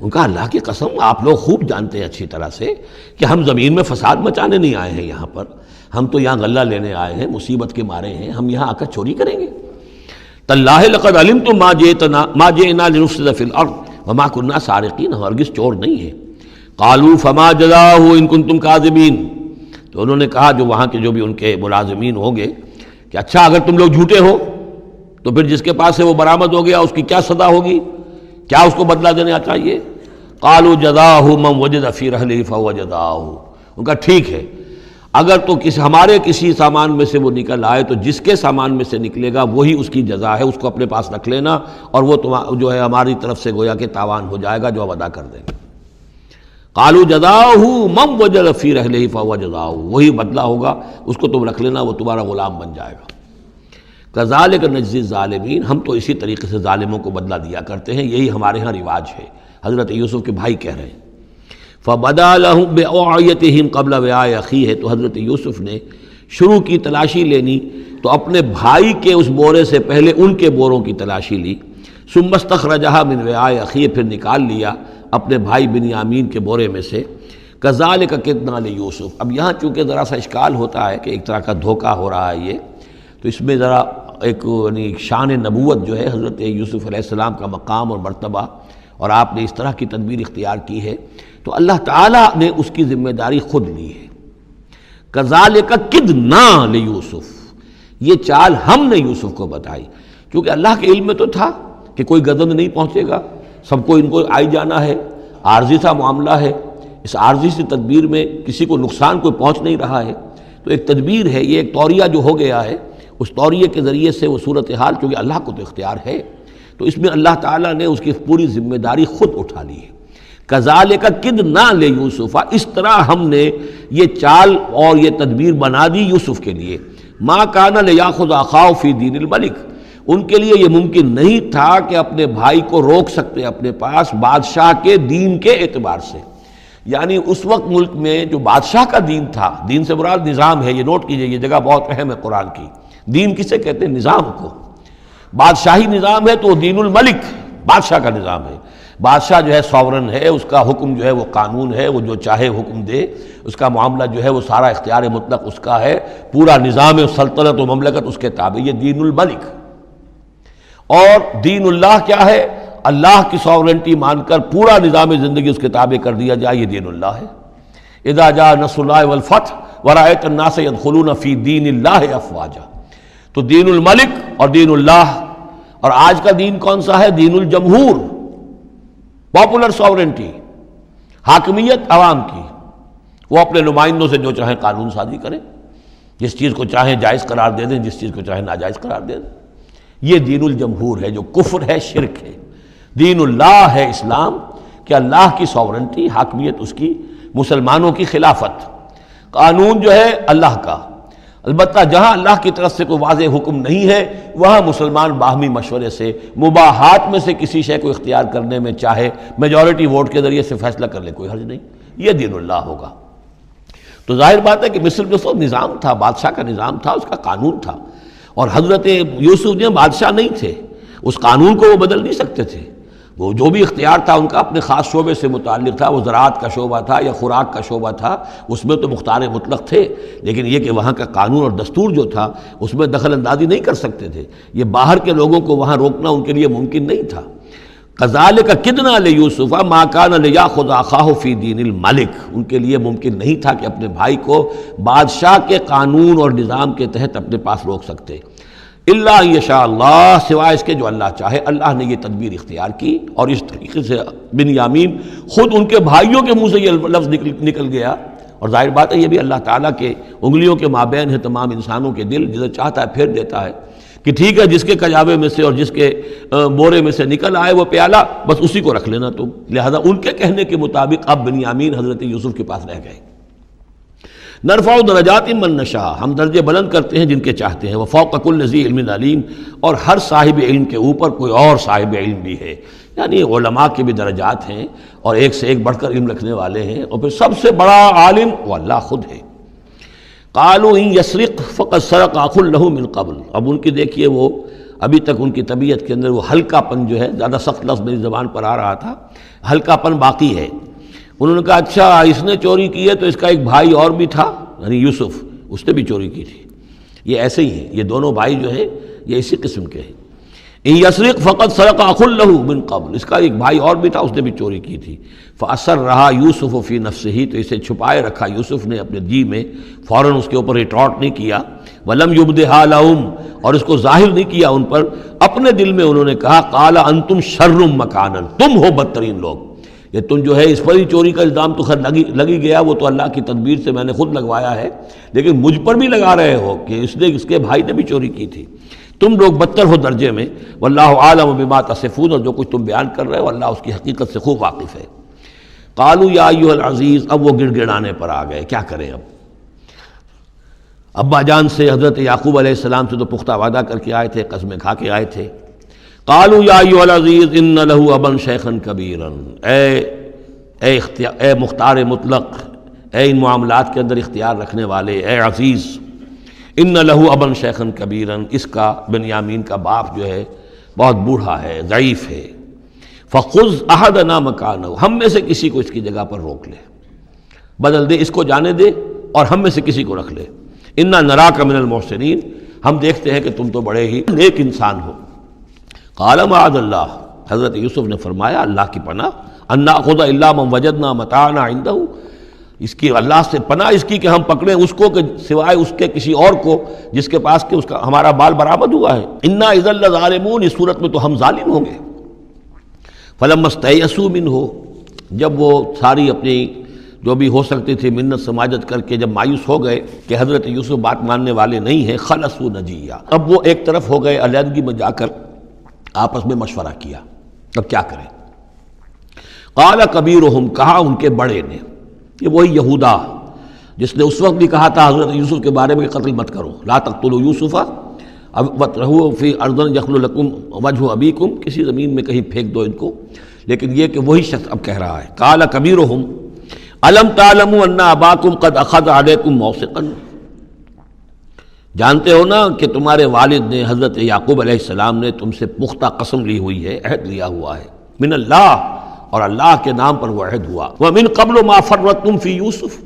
ان کا اللہ کی قسم آپ لوگ خوب جانتے ہیں اچھی طرح سے کہ ہم زمین میں فساد مچانے نہیں آئے ہیں، یہاں پر ہم تو یہاں غلہ لینے آئے ہیں، مصیبت کے مارے ہیں، ہم یہاں آ کر چوری کریں گے؟ تاللہ لقد علمتم ما جئنا لنفسد فی الارض وما كنا سارقین، ہم ہرگز چور نہیں ہیں۔ قالوا فما جزاؤہ ان کنتم کاذبین، تو انہوں نے کہا جو وہاں کے جو بھی ان کے ملازمین ہوں گے کہ اچھا اگر تم لوگ جھوٹے ہو تو پھر جس کے پاس سے وہ برآمد ہو گیا اس کی کیا سزا ہوگی، کیا اس کو بدلہ دینا چاہیے؟ قالوا جزاؤہ من وجد فی رحلہ فہو جزاؤہ، ان کا ٹھیک ہے، اگر تو ہمارے کسی سامان میں سے وہ نکل آئے تو جس کے سامان میں سے نکلے گا وہی اس کی جزا ہے، اس کو اپنے پاس رکھ لینا، اور وہ جو ہے ہماری طرف سے گویا کہ تاوان ہو جائے گا جو ہم ادا کر دیں گے۔ قالوا جزاؤہ من وجد فی رحلہ فہو جزاؤہ، وہی بدلہ ہوگا، اس کو تم رکھ لینا، وہ تمہارا غلام بن جائے گا۔ کذالک نجزی الظالمین، ہم تو اسی طریقے سے ظالموں کو بدلہ دیا کرتے ہیں، یہی ہمارے ہاں رواج ہے۔ حضرت یوسف کے بھائی کہہ رہے ہیں فَبَدَا لَهُمْ بِأَوْعِيَتِهِمْ قَبْلَ وِعَاءِ أَخِيهِ، تو حضرت یوسف نے شروع کی تلاشی لینی تو اپنے بھائی کے اس بورے سے پہلے ان کے بوروں کی تلاشی لی، ثُمَّ اسْتَخْرَجَهَا مِنْ وِعَاءِ أَخِيهِ، پھر نکال لیا اپنے بھائی بنیامین کے بورے میں سے۔ كَذَلِكَ كِدْنَا لِيُوسُف، اب یہاں چونکہ ذرا سا اشکال ہوتا ہے کہ ایک طرح کا دھوکہ ہو رہا ہے یہ، تو اس میں ذرا ایک یعنی شان نبوت جو ہے حضرت یوسف علیہ السلام کا مقام اور مرتبہ، اور آپ نے اس طرح کی تدبیر اختیار کی ہے تو اللہ تعالیٰ نے اس کی ذمہ داری خود لی ہے۔ کذالک کدنا لیوسف، یہ چال ہم نے یوسف کو بتائی، کیونکہ اللہ کے علم میں تو تھا کہ کوئی گزند نہیں پہنچے گا، سب کو ان کو آئی جانا ہے، عارضی سا معاملہ ہے، اس عارضی سی تدبیر میں کسی کو نقصان کوئی پہنچ نہیں رہا ہے، تو ایک تدبیر ہے، یہ ایک توریہ جو ہو گیا ہے، اس توریہ کے ذریعے سے وہ صورتحال، چونکہ اللہ کو تو اختیار ہے، تو اس میں اللہ تعالیٰ نے اس کی پوری ذمہ داری خود اٹھا لی ہے۔ کذالک کدنا لیوسف، اس طرح ہم نے یہ چال اور یہ تدبیر بنا دی یوسف کے لیے۔ ما کان لیاخذ اخاہ فی دین الملک، ان کے لیے یہ ممکن نہیں تھا کہ اپنے بھائی کو روک سکتے اپنے پاس بادشاہ کے دین کے اعتبار سے، یعنی اس وقت ملک میں جو بادشاہ کا دین تھا، دین سے مراد نظام ہے، یہ نوٹ کیجئے، یہ جگہ بہت اہم ہے قرآن کی۔ دین کسے کہتے ہیں؟ نظام کو۔ بادشاہی نظام ہے تو وہ دین الملک، بادشاہ کا نظام ہے، بادشاہ جو ہے ساورن ہے، اس کا حکم جو ہے وہ قانون ہے، وہ جو چاہے حکم دے، اس کا معاملہ جو ہے وہ سارا اختیار مطلق اس کا ہے، پورا نظام سلطنت و مملکت اس کے تابع، یہ دین الملک۔ اور دین اللہ کیا ہے؟ اللہ کی ساورنٹی مان کر پورا نظام زندگی اس کے تابع کر دیا جائے، یہ دین اللہ ہے۔ اذا جاء نصر اللہ والفتح ورأیت الناس يدخلون فی دین اللہ افواجا، تو دین الملک اور دین اللہ، اور آج کا دین کون سا ہے؟ دین الجمہور، پاپولر ساورنٹی، حاکمیت عوام کی، وہ اپنے نمائندوں سے جو چاہیں قانون سازی کریں، جس چیز کو چاہیں جائز قرار دے دیں، جس چیز کو چاہیں ناجائز قرار دے دیں، یہ دین الجمہور ہے جو کفر ہے، شرک ہے۔ دین اللہ ہے اسلام، کہ اللہ کی ساورنٹی، حاکمیت اس کی، مسلمانوں کی خلافت، قانون جو ہے اللہ کا۔ البتہ جہاں اللہ کی طرف سے کوئی واضح حکم نہیں ہے وہاں مسلمان باہمی مشورے سے مباحات میں سے کسی شے کو اختیار کرنے میں چاہے میجورٹی ووٹ کے ذریعے سے فیصلہ کر لے، کوئی حرج نہیں، یہ دین اللہ ہوگا۔ تو ظاہر بات ہے کہ مصر جو سو نظام تھا، بادشاہ کا نظام تھا، اس کا قانون تھا، اور حضرت یوسف جو بادشاہ نہیں تھے، اس قانون کو وہ بدل نہیں سکتے تھے، وہ جو بھی اختیار تھا ان کا اپنے خاص شعبے سے متعلق تھا، وہ زراعت کا شعبہ تھا یا خوراک کا شعبہ تھا، اس میں تو مختار مطلق تھے، لیکن یہ کہ وہاں کا قانون اور دستور جو تھا اس میں دخل اندازی نہیں کر سکتے تھے، یہ باہر کے لوگوں کو وہاں روکنا ان کے لیے ممکن نہیں تھا۔ کذالک کدنا لیوسف ما کان لیاخذ اخاہ فی دین الملک، ان کے لیے ممکن نہیں تھا کہ اپنے بھائی کو بادشاہ کے قانون اور نظام کے تحت اپنے پاس روک سکتے، الا ان یشاء اللہ، سوائے اس کے جو اللہ چاہے۔ اللہ نے یہ تدبیر اختیار کی، اور اس طریقے سے بنیامین خود ان کے بھائیوں کے منہ سے یہ لفظ نکل گیا، اور ظاہر بات ہے یہ بھی اللہ تعالیٰ کے انگلیوں کے مابین ہے تمام انسانوں کے دل، جسے چاہتا ہے پھیر دیتا ہے کہ ٹھیک ہے جس کے کجاوے میں سے اور جس کے بورے میں سے نکل آئے وہ پیالہ، بس اسی کو رکھ لینا تم۔ لہذا ان کے کہنے کے مطابق اب بنیامین حضرت یوسف کے پاس رہ گئے۔ نرفع درجات من نشاء، ہم درجے بلند کرتے ہیں جن کے چاہتے ہیں، وفوق کل ذی علم علیم، اور ہر صاحب علم کے اوپر کوئی اور صاحب علم بھی ہے، یعنی علماء کے بھی درجات ہیں اور ایک سے ایک بڑھ کر علم رکھنے والے ہیں، اور پھر سب سے بڑا عالم وہ اللہ خود ہے۔ قالوا ان یسرق فقد سرق اخ له من قبل، اب ان کی دیکھیے وہ ابھی تک ان کی طبیعت کے اندر وہ ہلکا پن جو ہے، زیادہ سخت لفظ میری زبان پر آ رہا تھا، ہلکا پن باقی ہے۔ انہوں نے کہا اچھا اس نے چوری کی ہے تو اس کا ایک بھائی اور بھی تھا، یعنی یوسف، اس نے بھی چوری کی تھی۔ یہ ایسے ہی ہے، یہ دونوں بھائی جو ہیں یہ اسی قسم کے ہیں۔ ان یسرق فقد سرق اخ له من قبل، اس کا ایک بھائی اور بھی تھا، اس نے بھی چوری کی تھی۔ فاسرھا یوسف فی نفسہ، تو اسے چھپائے رکھا یوسف نے اپنے جی میں، فوراً اس کے اوپر ریٹارٹ نہیں کیا۔ ولم یبدھا لہم، اور اس کو ظاہر نہیں کیا ان پر، اپنے دل میں انہوں نے کہا قال انتم شر مکانا، تم ہو بدترین لوگ، یہ تم جو ہے اس پر ہی چوری کا الزام تو خیر لگی گیا، وہ تو اللہ کی تدبیر سے میں نے خود لگوایا ہے، لیکن مجھ پر بھی لگا رہے ہو کہ اس کے بھائی نے بھی چوری کی تھی، تم لوگ بدتر ہو درجے میں۔ واللہ عالم بما تصفون، اور جو کچھ تم بیان کر رہے ہو اللہ اس کی حقیقت سے خوب واقف ہے۔ قالوا یا ایھا العزیز، اب وہ گڑ گڑانے پر آ گئے، کیا کریں اب؟ ابا جان سے حضرت یعقوب علیہ السلام سے تو پختہ وعدہ کر کے آئے تھے، قسمیں کھا کے آئے تھے۔ قالوا یا ایھا العزیز ان له ابا شیخا کبیرا، اے مختار مطلق، اے ان معاملات کے اندر اختیار رکھنے والے، اے عزیز، ان له ابا شیخا کبیرا، اس کا بنیامین کا باپ جو ہے بہت بوڑھا ہے، ضعیف ہے۔ فخذ احدنا مکانہ، ہم میں سے کسی کو اس کی جگہ پر روک لے، بدل دے، اس کو جانے دے اور ہم میں سے کسی کو رکھ لے۔ انا نراک من المحسنین، ہم دیکھتے ہیں کہ تم تو بڑے ہی نیک انسان ہو۔ قال معاذ اللہ، حضرت یوسف نے فرمایا اللہ کی پناہ، ان ناخذ الا من وجدنا متاعنا عنده، اس کی اللہ سے پناہ اس کی کہ ہم پکڑیں اس کو کہ سوائے اس کے کسی اور کو جس کے پاس کہ اس کا ہمارا بال برآمد ہوا ہے۔ انا اذا لظالمون، اس صورت میں تو ہم ظالم ہوں گے۔ فلما استيئسوا منه، جب وہ ساری اپنی جو بھی ہو سکتی تھی منت سماجت کر کے جب مایوس ہو گئے کہ حضرت یوسف بات ماننے والے نہیں ہیں، خلصوا نجیہ، اب وہ ایک طرف ہو گئے، علیحدگی میں جا کر آپس میں مشورہ کیا اب کیا کریں۔ قال کبیرہم، کہا ان کے بڑے نے، یہ وہی یہودا جس نے اس وقت بھی کہا تھا حضرت یوسف کے بارے میں کہ قتل مت کرو، لا تقتلوا یوسف وَاطْرَحُوهُ فِي أَرْضٍ يَخْلُ لَكُمْ وَجْهُ أَبِيكُمْ، کسی زمین میں کہیں پھینک دو ان کو، لیکن یہ کہ وہی شخص اب کہہ رہا ہے قال کبیرہم أَلَمْ تَعْلَمُوا أَنَّ أَبَاكُمْ قَدْ أَخَذَ عَلَيْكُمْ مَوْثِقًا، جانتے ہو نا کہ تمہارے والد نے حضرت یعقوب علیہ السلام نے تم سے پختہ قسم لی ہوئی ہے، عہد لیا ہوا ہے، من اللہ، اور اللہ کے نام پر وہ عہد ہوا، وَمِن قَبْلُ مَا فَرَّطْتُمْ فِي يُوسُف،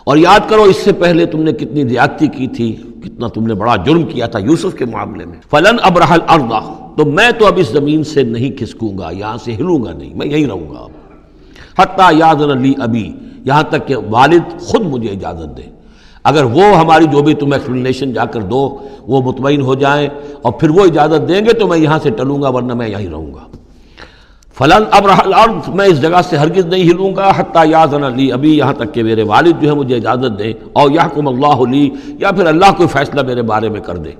اور یاد کرو اس سے پہلے تم نے کتنی زیادتی کی تھی، کتنا تم نے بڑا جرم کیا تھا یوسف کے معاملے میں۔ فَلَنْ أَبْرَحَ الْأَرْضَ، تو میں تو اب اس زمین سے نہیں کھسکوں گا، یہاں سے ہلوں گا نہیں، میں یہیں رہوں گا اب، حَتَّى يَأْذَنَ لِي أَبِي، یہاں تک کہ والد خود مجھے اجازت دے، اگر وہ ہماری جو بھی تم ایکسپلینیشن جا کر دو وہ مطمئن ہو جائیں اور پھر وہ اجازت دیں گے تو میں یہاں سے ٹلوں گا، ورنہ میں یہیں رہوں گا۔ فلن ابرح الارض، میں اس جگہ سے ہرگز نہیں ہلوں گا، حتی یاذن لی ابی، یہاں تک کہ میرے والد جو ہے مجھے اجازت دیں، اور یحکم اللہ لی، یا پھر اللہ کوئی فیصلہ میرے بارے میں کر دے،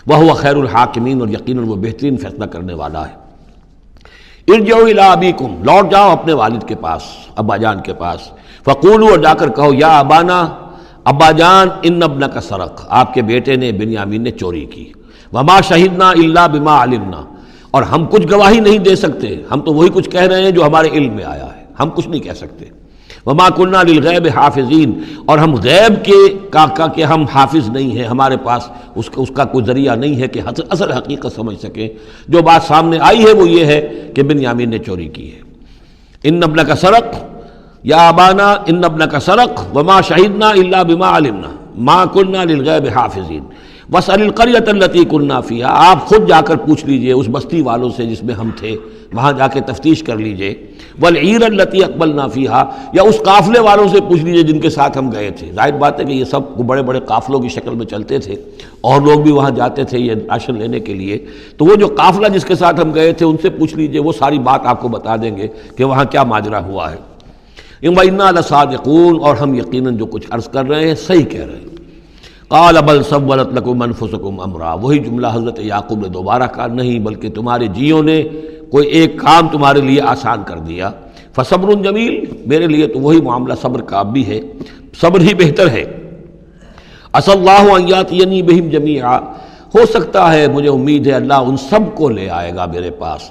وہو خیر الحاکمین، اور یقیناً وہ بہترین فیصلہ کرنے والا ہے۔ ارجعوا الی ابیکم، لوٹ جاؤ اپنے والد کے پاس، ابا جان کے پاس، فقولوا، اور جا کر کہو، یا ابانا، ابا جان، ان ابنک سرق، آپ کے بیٹے نے بنیامین نے چوری کی، وما شہدنا الا بما علمنا، اور ہم کچھ گواہی نہیں دے سکتے، ہم تو وہی کچھ کہہ رہے ہیں جو ہمارے علم میں آیا ہے، ہم کچھ نہیں کہہ سکتے۔ وما كنا للغیب حافظین، اور ہم غیب کے ہم حافظ نہیں ہیں، ہمارے پاس اس کا کوئی ذریعہ نہیں ہے کہ اصل حقیقت سمجھ سکیں۔ جو بات سامنے آئی ہے وہ یہ ہے کہ بنیامین نے چوری کی ہے۔ ان ابنک سرق یا ابانا ان ابنک سرق وما شہدنا الا بما علمنا ما كنا للغیب حافظین واسأل القریۃ التی كنا فیہا، آپ خود جا کر پوچھ لیجئے اس بستی والوں سے جس میں ہم تھے، وہاں جا کے تفتیش کر لیجئے، والعیر التی اقبلنا فیہا، یا اس قافلے والوں سے پوچھ لیجئے جن کے ساتھ ہم گئے تھے۔ ظاہر بات ہے کہ یہ سب بڑے بڑے قافلوں کی شکل میں چلتے تھے، اور لوگ بھی وہاں جاتے تھے یہ راشن لینے کے لیے، تو وہ جو قافلہ جس کے ساتھ ہم گئے تھے ان سے پوچھ لیجئے، وہ ساری بات آپ کو بتا دیں گے کہ وہاں کیا ماجرا ہوا ہے۔ وَإِنَّا لَصَادِقُونَ، اور ہم یقیناً جو کچھ عرض کر رہے ہیں صحیح کہہ رہے ہیں۔ قال بل سولت لكم انفسكم امرا، وہی جملہ حضرت یعقوب نے دوبارہ کہا، نہیں بلکہ تمہارے جیوں نے کوئی ایک کام تمہارے لیے آسان کر دیا، فصبر جمیل، میرے لیے تو وہی معاملہ صبر کا بھی ہے، صبر ہی بہتر ہے۔ عسى الله ان ياتيني بهم جميعا، ہو سکتا ہے، مجھے امید ہے اللہ ان سب کو لے آئے گا میرے پاس۔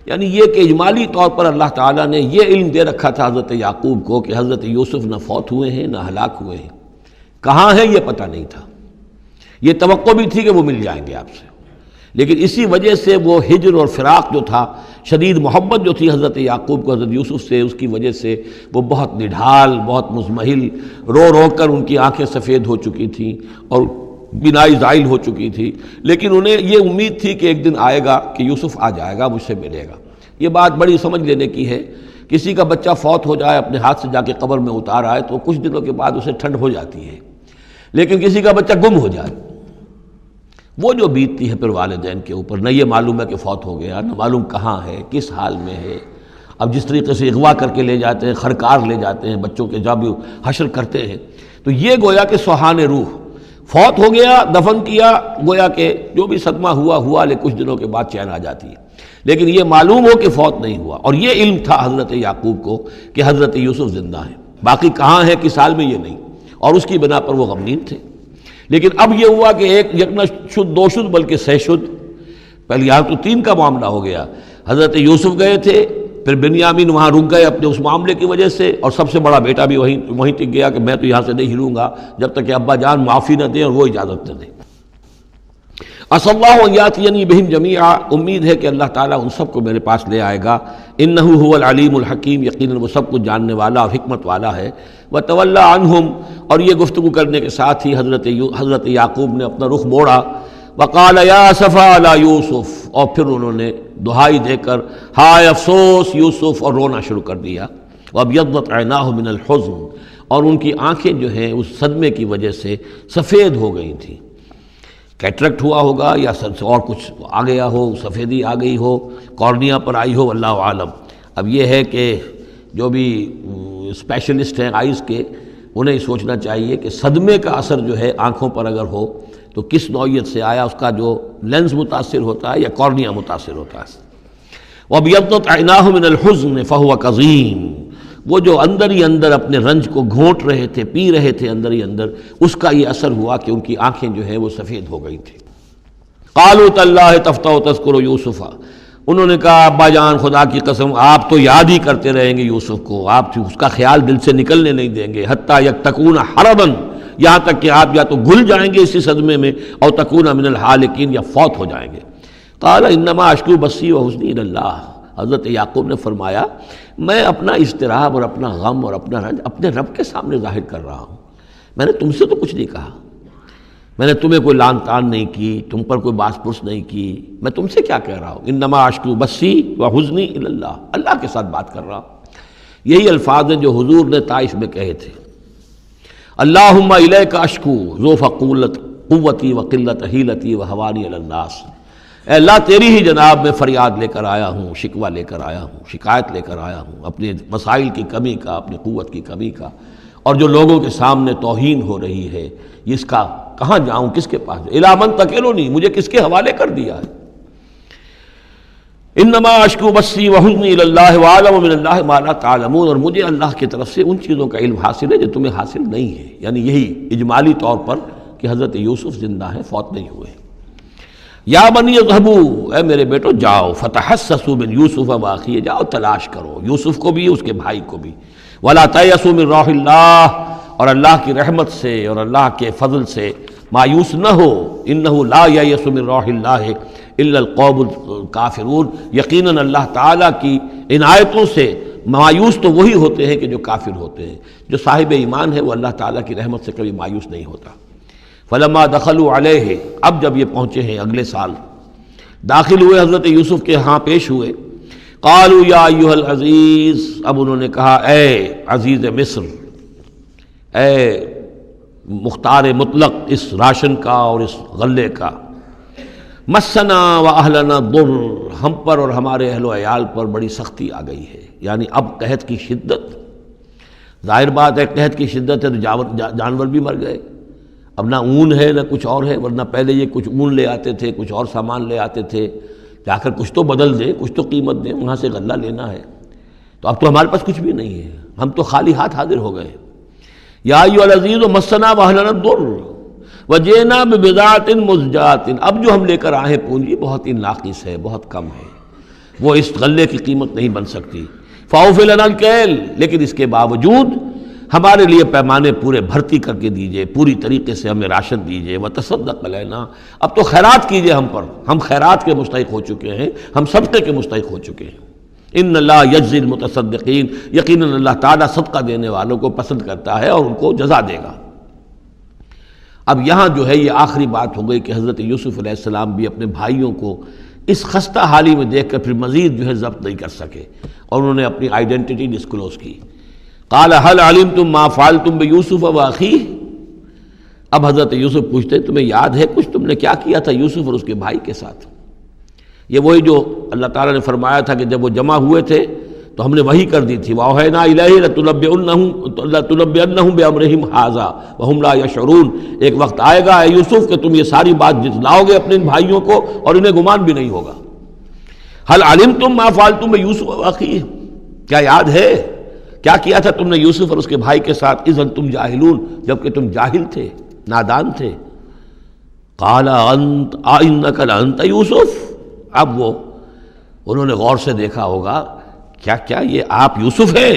یعنی یہ کہ اجمالی طور پر اللہ تعالیٰ نے یہ علم دے رکھا تھا حضرت یعقوب کو کہ حضرت یوسف نہ فوت ہوئے ہیں نہ ہلاک ہوئے ہیں، کہاں ہے یہ پتہ نہیں تھا، یہ توقع بھی تھی کہ وہ مل جائیں گے آپ سے، لیکن اسی وجہ سے وہ ہجر اور فراق جو تھا، شدید محبت جو تھی حضرت یعقوب کو حضرت یوسف سے، اس کی وجہ سے وہ بہت نڈھال، بہت مزمحل، رو رو کر ان کی آنکھیں سفید ہو چکی تھیں اور بینائی زائل ہو چکی تھی، لیکن انہیں یہ امید تھی کہ ایک دن آئے گا کہ یوسف آ جائے گا، مجھ سے ملے گا۔ یہ بات بڑی سمجھ لینے کی ہے، کسی کا بچہ فوت ہو جائے، اپنے ہاتھ سے جا کے قبر میں اتار آئے تو کچھ دنوں کے بعد اسے ٹھنڈ ہو جاتی ہے، لیکن کسی کا بچہ گم ہو جائے، وہ جو بیتتی ہے پھر والدین کے اوپر، نہ یہ معلوم ہے کہ فوت ہو گیا، نہ معلوم کہاں ہے، کس حال میں ہے۔ اب جس طریقے سے اغوا کر کے لے جاتے ہیں، خرکار لے جاتے ہیں بچوں کے، جب حشر کرتے ہیں، تو یہ گویا کہ سوہان روح، فوت ہو گیا، دفن کیا، گویا کہ جو بھی صدمہ ہوا لیکن کچھ دنوں کے بعد چین آ جاتی ہے، لیکن یہ معلوم ہو کہ فوت نہیں ہوا، اور یہ علم تھا حضرت یعقوب کو کہ حضرت یوسف زندہ ہیں، باقی کہاں ہے کس حال میں یہ نہیں، اور اس کی بنا پر وہ غمگین تھے۔ لیکن اب یہ ہوا کہ ایک یک نہ شد دو شد بلکہ سہ شد، پہلے یہاں تو تین کا معاملہ ہو گیا، حضرت یوسف گئے تھے، پھر بنیامین وہاں رک گئے اپنے اس معاملے کی وجہ سے، اور سب سے بڑا بیٹا بھی وہیں ٹک گیا کہ میں تو یہاں سے نہیں ہلوں گا جب تک کہ ابا جان معافی نہ دیں اور وہ اجازت نہ دیں۔ عسى الله ان ياتيني بهم جميعا، امید ہے کہ اللہ تعالیٰ ان سب کو میرے پاس لے آئے گا، انه هو العلیم الحکیم، یقیناً وہ سب کچھ جاننے والا اور حکمت والا ہے۔ وتولى عنهم، اور یہ گفتگو کرنے کے ساتھ ہی حضرت یعقوب نے اپنا رخ موڑا، وقال یا اسفا علی یوسف، اور پھر انہوں نے دہائی دے کر ہائے افسوس یوسف، اور رونا شروع کر دیا۔ وابیضت عیناہ من الحزن، اور ان کی آنکھیں جو ہیں اس صدمے کی وجہ سے سفید ہو گئی تھیں، کیٹریکٹ ہوا ہوگا یا اور کچھ آ گیا ہو، سفیدی آ گئی ہو، کارنیا پر آئی ہو، اللہ عالم۔ اب یہ ہے کہ جو بھی اسپیشلسٹ ہیں آئیز کے، انہیں سوچنا چاہیے کہ صدمے کا اثر جو ہے آنکھوں پر اگر ہو تو کس نوعیت سے آیا، اس کا جو لینز متاثر ہوتا ہے یا کارنیا متاثر ہوتا ہے۔ وَابْيَضَّتْ عَيْنَاهُ مِنَ الْحُزْنِ فَهُوَ كَظِيمٌ، وہ جو اندر ہی اندر اپنے رنج کو گھونٹ رہے تھے، پی رہے تھے اندر ہی اندر، اس کا یہ اثر ہوا کہ ان کی آنکھیں جو ہیں وہ سفید ہو گئی تھیں۔ قَالُوا تَاللَّهِ تَفْتَحُ تَذْكُرُ يُوسُفَ، انہوں نے کہا ابا جان خدا کی قسم آپ تو یاد ہی کرتے رہیں گے یوسف کو، آپ اس کا خیال دل سے نکلنے نہیں دیں گے، حتیٰ یکتکون حربا، یہاں تک کہ آپ یا تو گھل جائیں گے اسی صدمے میں، اور تکون من الحالکین، یا فوت ہو جائیں گے۔ قال انما اشکو بثی وحزنی الی اللہ، حضرت یعقوب نے فرمایا میں اپنا اضطراب اور اپنا غم اور اپنا رنج اپنے رب کے سامنے ظاہر کر رہا ہوں، میں نے تم سے تو کچھ نہیں کہا، میں نے تمہیں کوئی لان تان نہیں کی، تم پر کوئی باس پرس نہیں کی، میں تم سے کیا کہہ رہا ہوں، انما اشکو بثی وحزنی الی اللہ، اللہ کے ساتھ بات کر رہا ہوں۔ یہی الفاظ ہیں جو حضور نے طائف میں کہے تھے، اللہم الیک اشکو ذوف قوتی وقلت حیلتی وہوانی علی الناس، اے اللہ تیری ہی جناب میں فریاد لے کر آیا ہوں، شکوہ لے کر آیا ہوں، شکایت لے کر آیا ہوں اپنے مسائل کی کمی کا، اپنی قوت کی کمی کا، اور جو لوگوں کے سامنے توہین ہو رہی ہے اس کا کہاں جاؤں، کس کے پاس جاؤں، الی من تکلنی، مجھے کس کے حوالے کر دیا ہے۔ انما اشکو بثی وحزنی الی اللہ واعلم من اللہ ما لا تعلمون، اور مجھے اللہ کی طرف سے ان چیزوں کا علم حاصل ہے جو تمہیں حاصل نہیں ہے، یعنی یہی اجمالی طور پر کہ حضرت یوسف زندہ ہیں، فوت نہیں ہوئے۔ یا بنی اذهبوا، اے میرے بیٹو جاؤ، فتحسسوا من یوسف واخیہ، جاؤ تلاش کرو یوسف کو بھی اس کے بھائی کو بھی، ولا تیأسوا من روح اللہ، اور اللہ کی رحمت سے اور اللہ کے فضل سے مایوس نہ ہو، انہ لا ییأس من روح اللہ الا القوم الکافرون، یقیناً اللہ تعالیٰ کی عنایتوں سے مایوس تو وہی ہوتے ہیں کہ جو کافر ہوتے ہیں، جو صاحب ایمان ہے وہ اللہ تعالیٰ کی رحمت سے کبھی مایوس نہیں ہوتا۔ فلما دخلوا علیہ، اب جب یہ پہنچے ہیں اگلے سال، داخل ہوئے حضرت یوسف کے ہاں پیش ہوئے، قالوا یا ایھا العزیز، اب انہوں نے کہا اے عزیز مصر، اے مختار مطلق اس راشن کا اور اس غلے کا، مسنا و اہلنا ضر، ہم پر اور ہمارے اہل و عیال پر بڑی سختی آ گئی ہے، یعنی اب قحط کی شدت، ظاہر بات ہے قحط کی شدت ہے تو جانور بھی مر گئے، اب نہ اون ہے نہ کچھ اور ہے، ورنہ پہلے یہ کچھ اون لے آتے تھے، کچھ اور سامان لے آتے تھے، جا کر کچھ تو بدل دیں، کچھ تو قیمت دیں، وہاں سے غلہ لینا ہے، تو اب تو ہمارے پاس کچھ بھی نہیں ہے، ہم تو خالی ہاتھ حاضر ہو گئے۔ یا ایھا العزیز مسنا واہلنا الضر وجئنا ببضاعۃ مزجاۃ، اب جو ہم لے کر آئے ہیں پونجی بہت ہی ناقص ہے، بہت کم ہے، وہ اس غلے کی قیمت نہیں بن سکتی۔ فاوف لنا الکیل، لیکن اس کے باوجود ہمارے لیے پیمانے پورے بھرتی کر کے دیجئے، پوری طریقے سے ہمیں راشن دیجئے، وتصدق علینا، اب تو خیرات کیجئے ہم پر، ہم خیرات کے مستحق ہو چکے ہیں، ہم صدقے کے مستحق ہو چکے ہیں۔ ان اللہ یجزی المتصدقین، یقیناً اللہ تعالیٰ صدقہ دینے والوں کو پسند کرتا ہے اور ان کو جزا دے گا۔ اب یہاں جو ہے یہ آخری بات ہو گئی کہ حضرت یوسف علیہ السلام بھی اپنے بھائیوں کو اس خستہ حالی میں دیکھ کر پھر مزید جو ہے ضبط نہیں کر سکے، اور انہوں نے اپنی آئیڈینٹی ڈسکلوز کی۔ قال هل علمتم ما فعلتم بيوسف واخيه، اب حضرت یوسف پوچھتے ہیں تمہیں یاد ہے کچھ تم نے کیا کیا تھا یوسف اور اس کے بھائی کے ساتھ؟ یہ وہی جو اللہ تعالیٰ نے فرمایا تھا کہ جب وہ جمع ہوئے تھے تو ہم نے وحی کر دی تھی، وَأَوْحَيْنَا إِلَيْهِ لَتُنَبِّئَنَّهُم بِأَمْرِهِمْ هَٰذَا وَهُمْ لَا يَشْعُرُونَ، ایک وقت آئے گا اے یوسف کہ تم یہ ساری بات جتلاؤ گے اپنے ان بھائیوں کو اور انہیں گمان بھی نہیں ہوگا۔ هل علمتم ما فعلتم بيوسف واخيه، کیا یاد ہے کیا کیا تھا تم نے یوسف اور اس کے بھائی کے ساتھ؟ اذ انتم جاہلون، جبکہ تم جاہل تھے، نادان تھے۔ قال انت انک لانت یوسف، اب وہ انہوں نے غور سے دیکھا ہوگا کیا کیا یہ آپ یوسف ہیں؟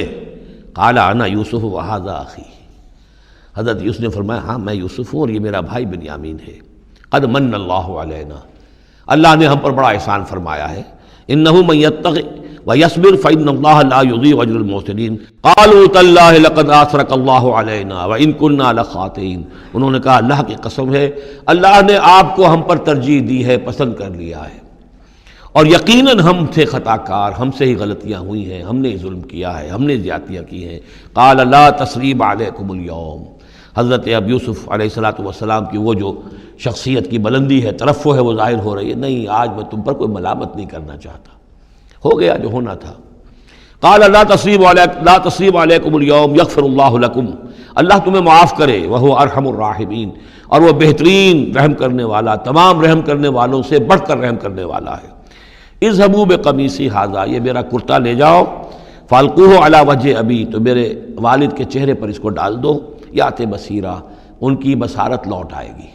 قال انا یوسف وہذا اخی، حضرت یوسف نے فرمایا ہاں میں یوسف ہوں اور یہ میرا بھائی بنیامین ہے۔ قد من اللہ علینا، اللہ نے ہم پر بڑا احسان فرمایا ہے۔ انہ من یتق ویصبر فإن اللہ لا یضیع اجر المحسنین، قالوا تاللہ لقد آثرک اللہ علینا وإن کنا لخاطئین، انہوں نے کہا اللہ کی قسم ہے اللہ نے آپ کو ہم پر ترجیح دی ہے، پسند کر لیا ہے، اور یقیناً ہم تھے خطا کار، ہم سے ہی غلطیاں ہوئی ہیں، ہم نے ظلم کیا ہے، ہم نے زیادتیاں کی ہیں۔ قال لا تثریب علیکم اليوم، حضرت اب یوسف علیہ السلام کی وہ جو شخصیت کی بلندی ہے، ترفع ہے، وہ ظاہر ہو رہی ہے، نہیں آج میں تم پر کوئی ملامت نہیں کرنا چاہتا، ہو گیا جو ہونا تھا۔ قال لا تثریب علیکم اليوم یغفر اللہ لکم، اللہ تمہیں معاف کرے، وہو ارحم الراحمین، اور وہ بہترین رحم کرنے والا، تمام رحم کرنے والوں سے بڑھ کر رحم کرنے والا ہے۔ اذهبوا بقمیصی ھذا، یہ میرا کرتا لے جاؤ، فالقوہ علی وجہ ابی، تو میرے والد کے چہرے پر اس کو ڈال دو، یات بصیرہ، ان کی بصارت لوٹ آئے گی۔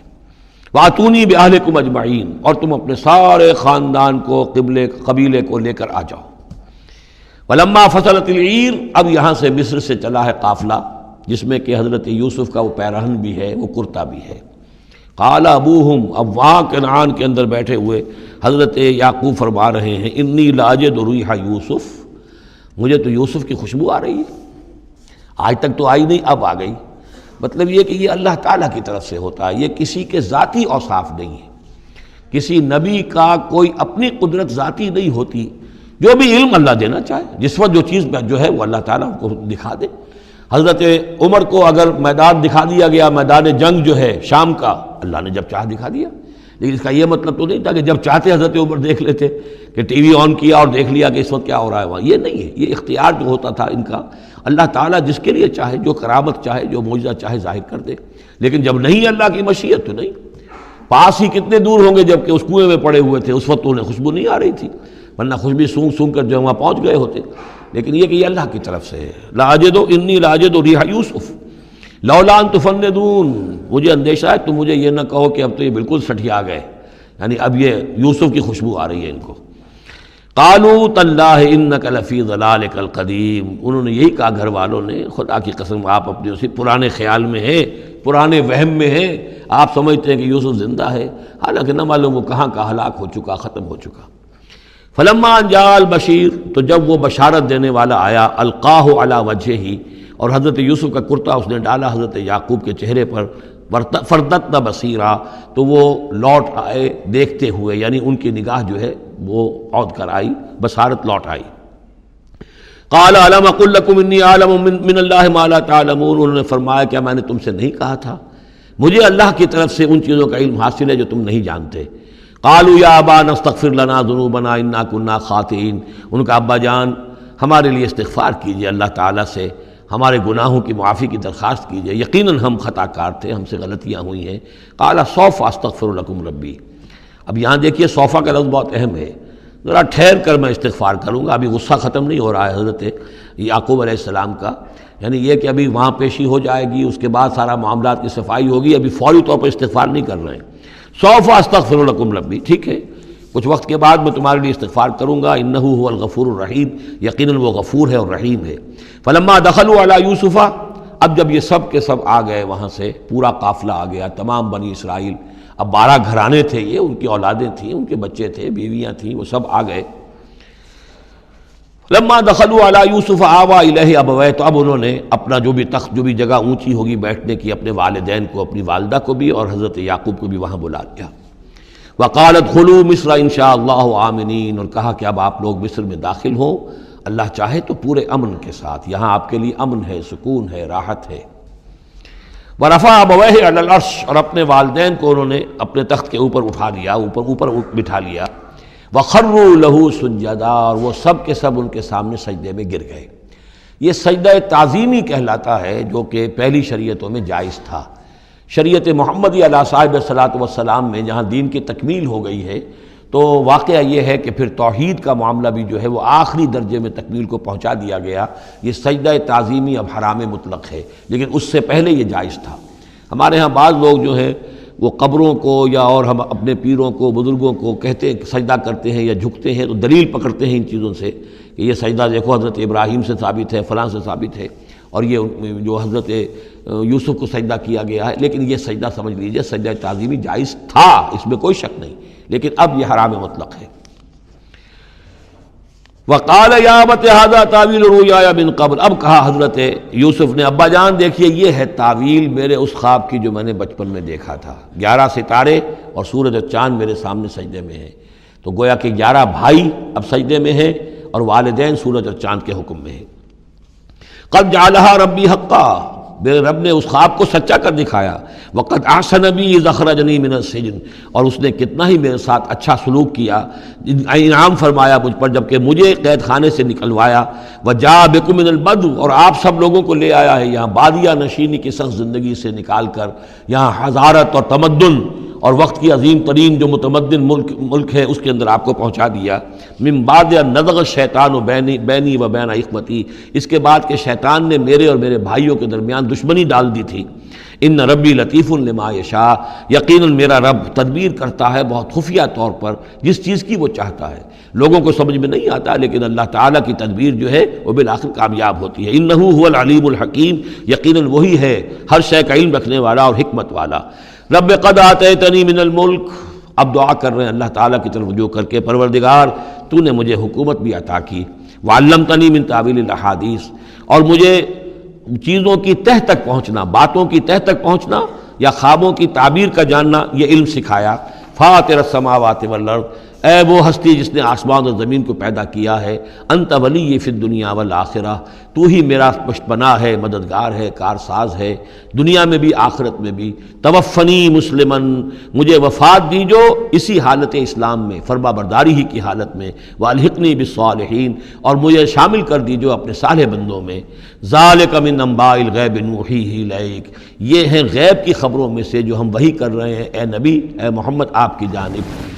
واتونی باہلکم اجمعین، اور تم اپنے سارے خاندان کو، قبیلے کو لے کر آ جاؤ۔ ولما فصلت العیر، اب یہاں سے مصر سے چلا ہے قافلہ جس میں کہ حضرت یوسف کا وہ پیرہن بھی ہے، وہ کرتا بھی ہے۔ قال ابوہم، اب وہاں کنعان کے اندر بیٹھے ہوئے حضرت یعقوب فرما رہے ہیں انی لاجد ریح یوسف، مجھے تو یوسف کی خوشبو آ رہی ہے، آج تک تو آئی نہیں اب آ گئی۔ مطلب یہ کہ یہ اللہ تعالیٰ کی طرف سے ہوتا ہے، یہ کسی کے ذاتی اوصاف نہیں ہے، کسی نبی کا کوئی اپنی قدرت ذاتی نہیں ہوتی، جو بھی علم اللہ دینا چاہے، جس وقت جو چیز جو ہے وہ اللہ تعالیٰ کو دکھا دے۔ حضرت عمر کو اگر میدان دکھا دیا گیا، میدان جنگ جو ہے شام کا، اللہ نے جب چاہ دکھا دیا، لیکن اس کا یہ مطلب تو نہیں تھا کہ جب چاہتے حضرت عمر دیکھ لیتے، کہ ٹی وی آن کیا اور دیکھ لیا کہ اس وقت کیا ہو رہا ہے وہاں، یہ نہیں ہے، یہ اختیار جو ہوتا تھا ان کا، اللہ تعالیٰ جس کے لیے چاہے، جو کرامت چاہے، جو معجزہ چاہے ظاہر کر دے، لیکن جب نہیں اللہ کی مشیت تو نہیں۔ پاس ہی کتنے دور ہوں گے جب کہ اس کنویں میں پڑے ہوئے تھے، اس وقت تو انہیں خوشبو نہیں آ رہی تھی، ورنہ خوشبو سونگ سونگ کر جو وہاں پہنچ گئے ہوتے، لیکن یہ کہ یہ اللہ کی طرف سے ہے۔ لاجد انی لاجد ریح یوسف لولا ان تفندون، مجھے اندیشہ ہے تم مجھے یہ نہ کہو کہ اب تو یہ بالکل سٹھیا گئے، یعنی اب یہ یوسف کی خوشبو آ رہی ہے ان کو۔ قالوا تاللہ انک لفی ضلالک القدیم، انہوں نے یہی کہا گھر والوں نے، خدا کی قسم آپ اپنے اسی پرانے خیال میں ہیں، پرانے وہم میں ہیں، آپ سمجھتے ہیں کہ یوسف زندہ ہے، حالانکہ نہ معلوم وہ کہاں کا ہلاک ہو چکا، ختم ہو چکا۔ فلما ان جاء البشیر، تو جب وہ بشارت دینے والا آیا، القاہ علی وجہہ، اور حضرت یوسف کا کرتا اس نے ڈالا حضرت یعقوب کے چہرے پر، فردتنا بصیرا، تو وہ لوٹ آئے دیکھتے ہوئے، یعنی ان کی نگاہ جو ہے وہ عود کر آئی، بصارت لوٹ آئی۔ قال الم اقل لکم انی اعلم من اللہ ما لا تعلمون، انہوں نے فرمایا کیا میں نے تم سے نہیں کہا تھا، مجھے اللہ کی طرف سے ان چیزوں کا علم حاصل ہے جو تم نہیں جانتے۔ قالوا یا ابانا استغفر لنا ذنوبنا انا کنا خاطئین، ان کا ابا جان ہمارے لیے استغفار کیجئے اللہ تعالیٰ سے، ہمارے گناہوں کی معافی کی درخواست کیجئے، یقیناً ہم خطا کار تھے، ہم سے غلطیاں ہوئی ہیں۔ قال سوف استغفر لکم ربی، اب یہاں دیکھیے صوفہ کا لفظ بہت اہم ہے، ذرا ٹھہر کر میں استغفار کروں گا، ابھی غصہ ختم نہیں ہو رہا ہے حضرت یعقوب علیہ السلام کا، یعنی یہ کہ ابھی وہاں پیشی ہو جائے گی، اس کے بعد سارا معاملات کی صفائی ہوگی، ابھی فوری طور پر استغفار نہیں کر رہے ہیں۔ سوف استغفر لکم ربی، ٹھیک ہے کچھ وقت کے بعد میں تمہارے لیے استغفار کروں گا، انہ هو الغفور الرحیم، یقیناً وہ غفور ہے اور رحیم ہے۔ فلما دخلوا علی یوسف، اب جب یہ سب کے سب آ گئے وہاں سے، پورا قافلہ آ گیا، تمام بنی اسرائیل، اب 12 گھرانے تھے یہ، ان کی اولادیں تھیں، ان کے بچے تھے، بیویاں تھیں، وہ سب آ گئے۔ لما دخلوا علی یوسف آوا الیہ ابویہ، تو اب انہوں نے اپنا جو بھی تخت، جو بھی جگہ اونچی ہوگی بیٹھنے کی، اپنے والدین کو، اپنی والدہ کو بھی اور حضرت یعقوب کو بھی وہاں بلا لیا۔ وقال ادخلوا مصر ان شاء اللہ آمنین، اور کہا کہ اب آپ لوگ مصر میں داخل ہوں اللہ چاہے تو پورے امن کے ساتھ، یہاں آپ کے لیے امن ہے، سکون ہے، راحت ہے۔ ورفع ابویہ علی العرش، اور اپنے والدین کو انہوں نے اپنے تخت کے اوپر اٹھا لیا، اوپر بٹھا لیا۔ وخروا لہ سجدا، اور وہ سب کے سب ان کے سامنے سجدے میں گر گئے۔ یہ سجدہ تعظیمی کہلاتا ہے، جو کہ پہلی شریعتوں میں جائز تھا۔ شریعت محمدی علیہ صاحب الصلاۃ والسلام میں جہاں دین کی تکمیل ہو گئی ہے، تو واقعہ یہ ہے کہ پھر توحید کا معاملہ بھی جو ہے وہ آخری درجے میں تکمیل کو پہنچا دیا گیا۔ یہ سجدہ تعظیمی اب حرام مطلق ہے، لیکن اس سے پہلے یہ جائز تھا۔ ہمارے ہاں بعض لوگ جو ہیں وہ قبروں کو یا اور ہم اپنے پیروں کو، بزرگوں کو کہتے ہیں کہ سجدہ کرتے ہیں یا جھکتے ہیں، تو دلیل پکڑتے ہیں ان چیزوں سے کہ یہ سجدہ دیکھو حضرت ابراہیم سے ثابت ہے، فلاں سے ثابت ہے، اور یہ جو حضرت یوسف کو سجدہ کیا گیا ہے، لیکن یہ سجدہ سمجھ لیجئے سجدہ تعظیمی جائز تھا، اس میں کوئی شک نہیں، لیکن اب یہ حرام مطلق ہے۔ وقال یا ابت ھذا تاویل رؤیایا من قبل، اب کہا حضرت یوسف نے ابا جان دیکھیے یہ ہے تعویل میرے اس خواب کی جو میں نے بچپن میں دیکھا تھا، 11 ستارے اور سورج اور چاند میرے سامنے سجدے میں ہیں، تو گویا کہ 11 بھائی اب سجدے میں ہیں اور والدین سورج اور چاند کے حکم میں ہیں۔ قد جعلها ربی حقا، میرے رب نے اس خواب کو سچا کر دکھایا۔ وقد احسن بی اذ اخرجنی من السجن، اور اس نے کتنا ہی میرے ساتھ اچھا سلوک کیا، انعام فرمایا مجھ پر جب کہ مجھے قید خانے سے نکلوایا۔ وجاء بکم من البدو، اور آپ سب لوگوں کو لے آیا ہے یہاں بادیہ نشینی کی سخت زندگی سے نکال کر یہاں حضارت اور تمدن اور وقت کی عظیم ترین جو متمدن ملک ہے اس کے اندر آپ کو پہنچا دیا۔ من بعد ان نزغ الشیطان بینی و بین اخوتی، اس کے بعد کہ شیطان نے میرے اور میرے بھائیوں کے درمیان دشمنی ڈال دی تھی۔ ان ربی لطیف لما یشاء، یقیناً میرا رب تدبیر کرتا ہے بہت خفیہ طور پر جس چیز کی وہ چاہتا ہے، لوگوں کو سمجھ میں نہیں آتا، لیکن اللہ تعالیٰ کی تدبیر جو ہے وہ بالآخر کامیاب ہوتی ہے۔ انہ هو العلیم الحکیم، یقیناً وہی ہے ہر شے کا علم رکھنے والا اور حکمت والا۔ رب قد آتیتنی من الملک، اب دعا کر رہے ہیں اللہ تعالیٰ کی طرف رجوع کر کے، پروردگار تو نے مجھے حکومت بھی عطا کی، وعلمتنی من تاویل الاحادیث، اور مجھے چیزوں کی تہ تک پہنچنا، باتوں کی تہ تک پہنچنا یا خوابوں کی تعبیر کا جاننا، یہ علم سکھایا۔ فاطر السماوات والارض، اے وہ ہستی جس نے آسمان اور زمین کو پیدا کیا ہے، انت ولی فی الدنیا والآخرہ، تو ہی میرا پشت پناہ ہے، مددگار ہے، کارساز ہے، دنیا میں بھی آخرت میں بھی۔ توفنی مسلمن، مجھے وفات دیجو اسی حالت اسلام میں، فرما برداری ہی کی حالت میں، والحقنی بالصالحین، اور مجھے شامل کر دیجو اپنے صالح بندوں میں۔ ذالک من انباء الغیب نوحیہ الیک، یہ ہیں غیب کی خبروں میں سے جو ہم وحی کر رہے ہیں اے نبی، اے محمد آپ کی جانب۔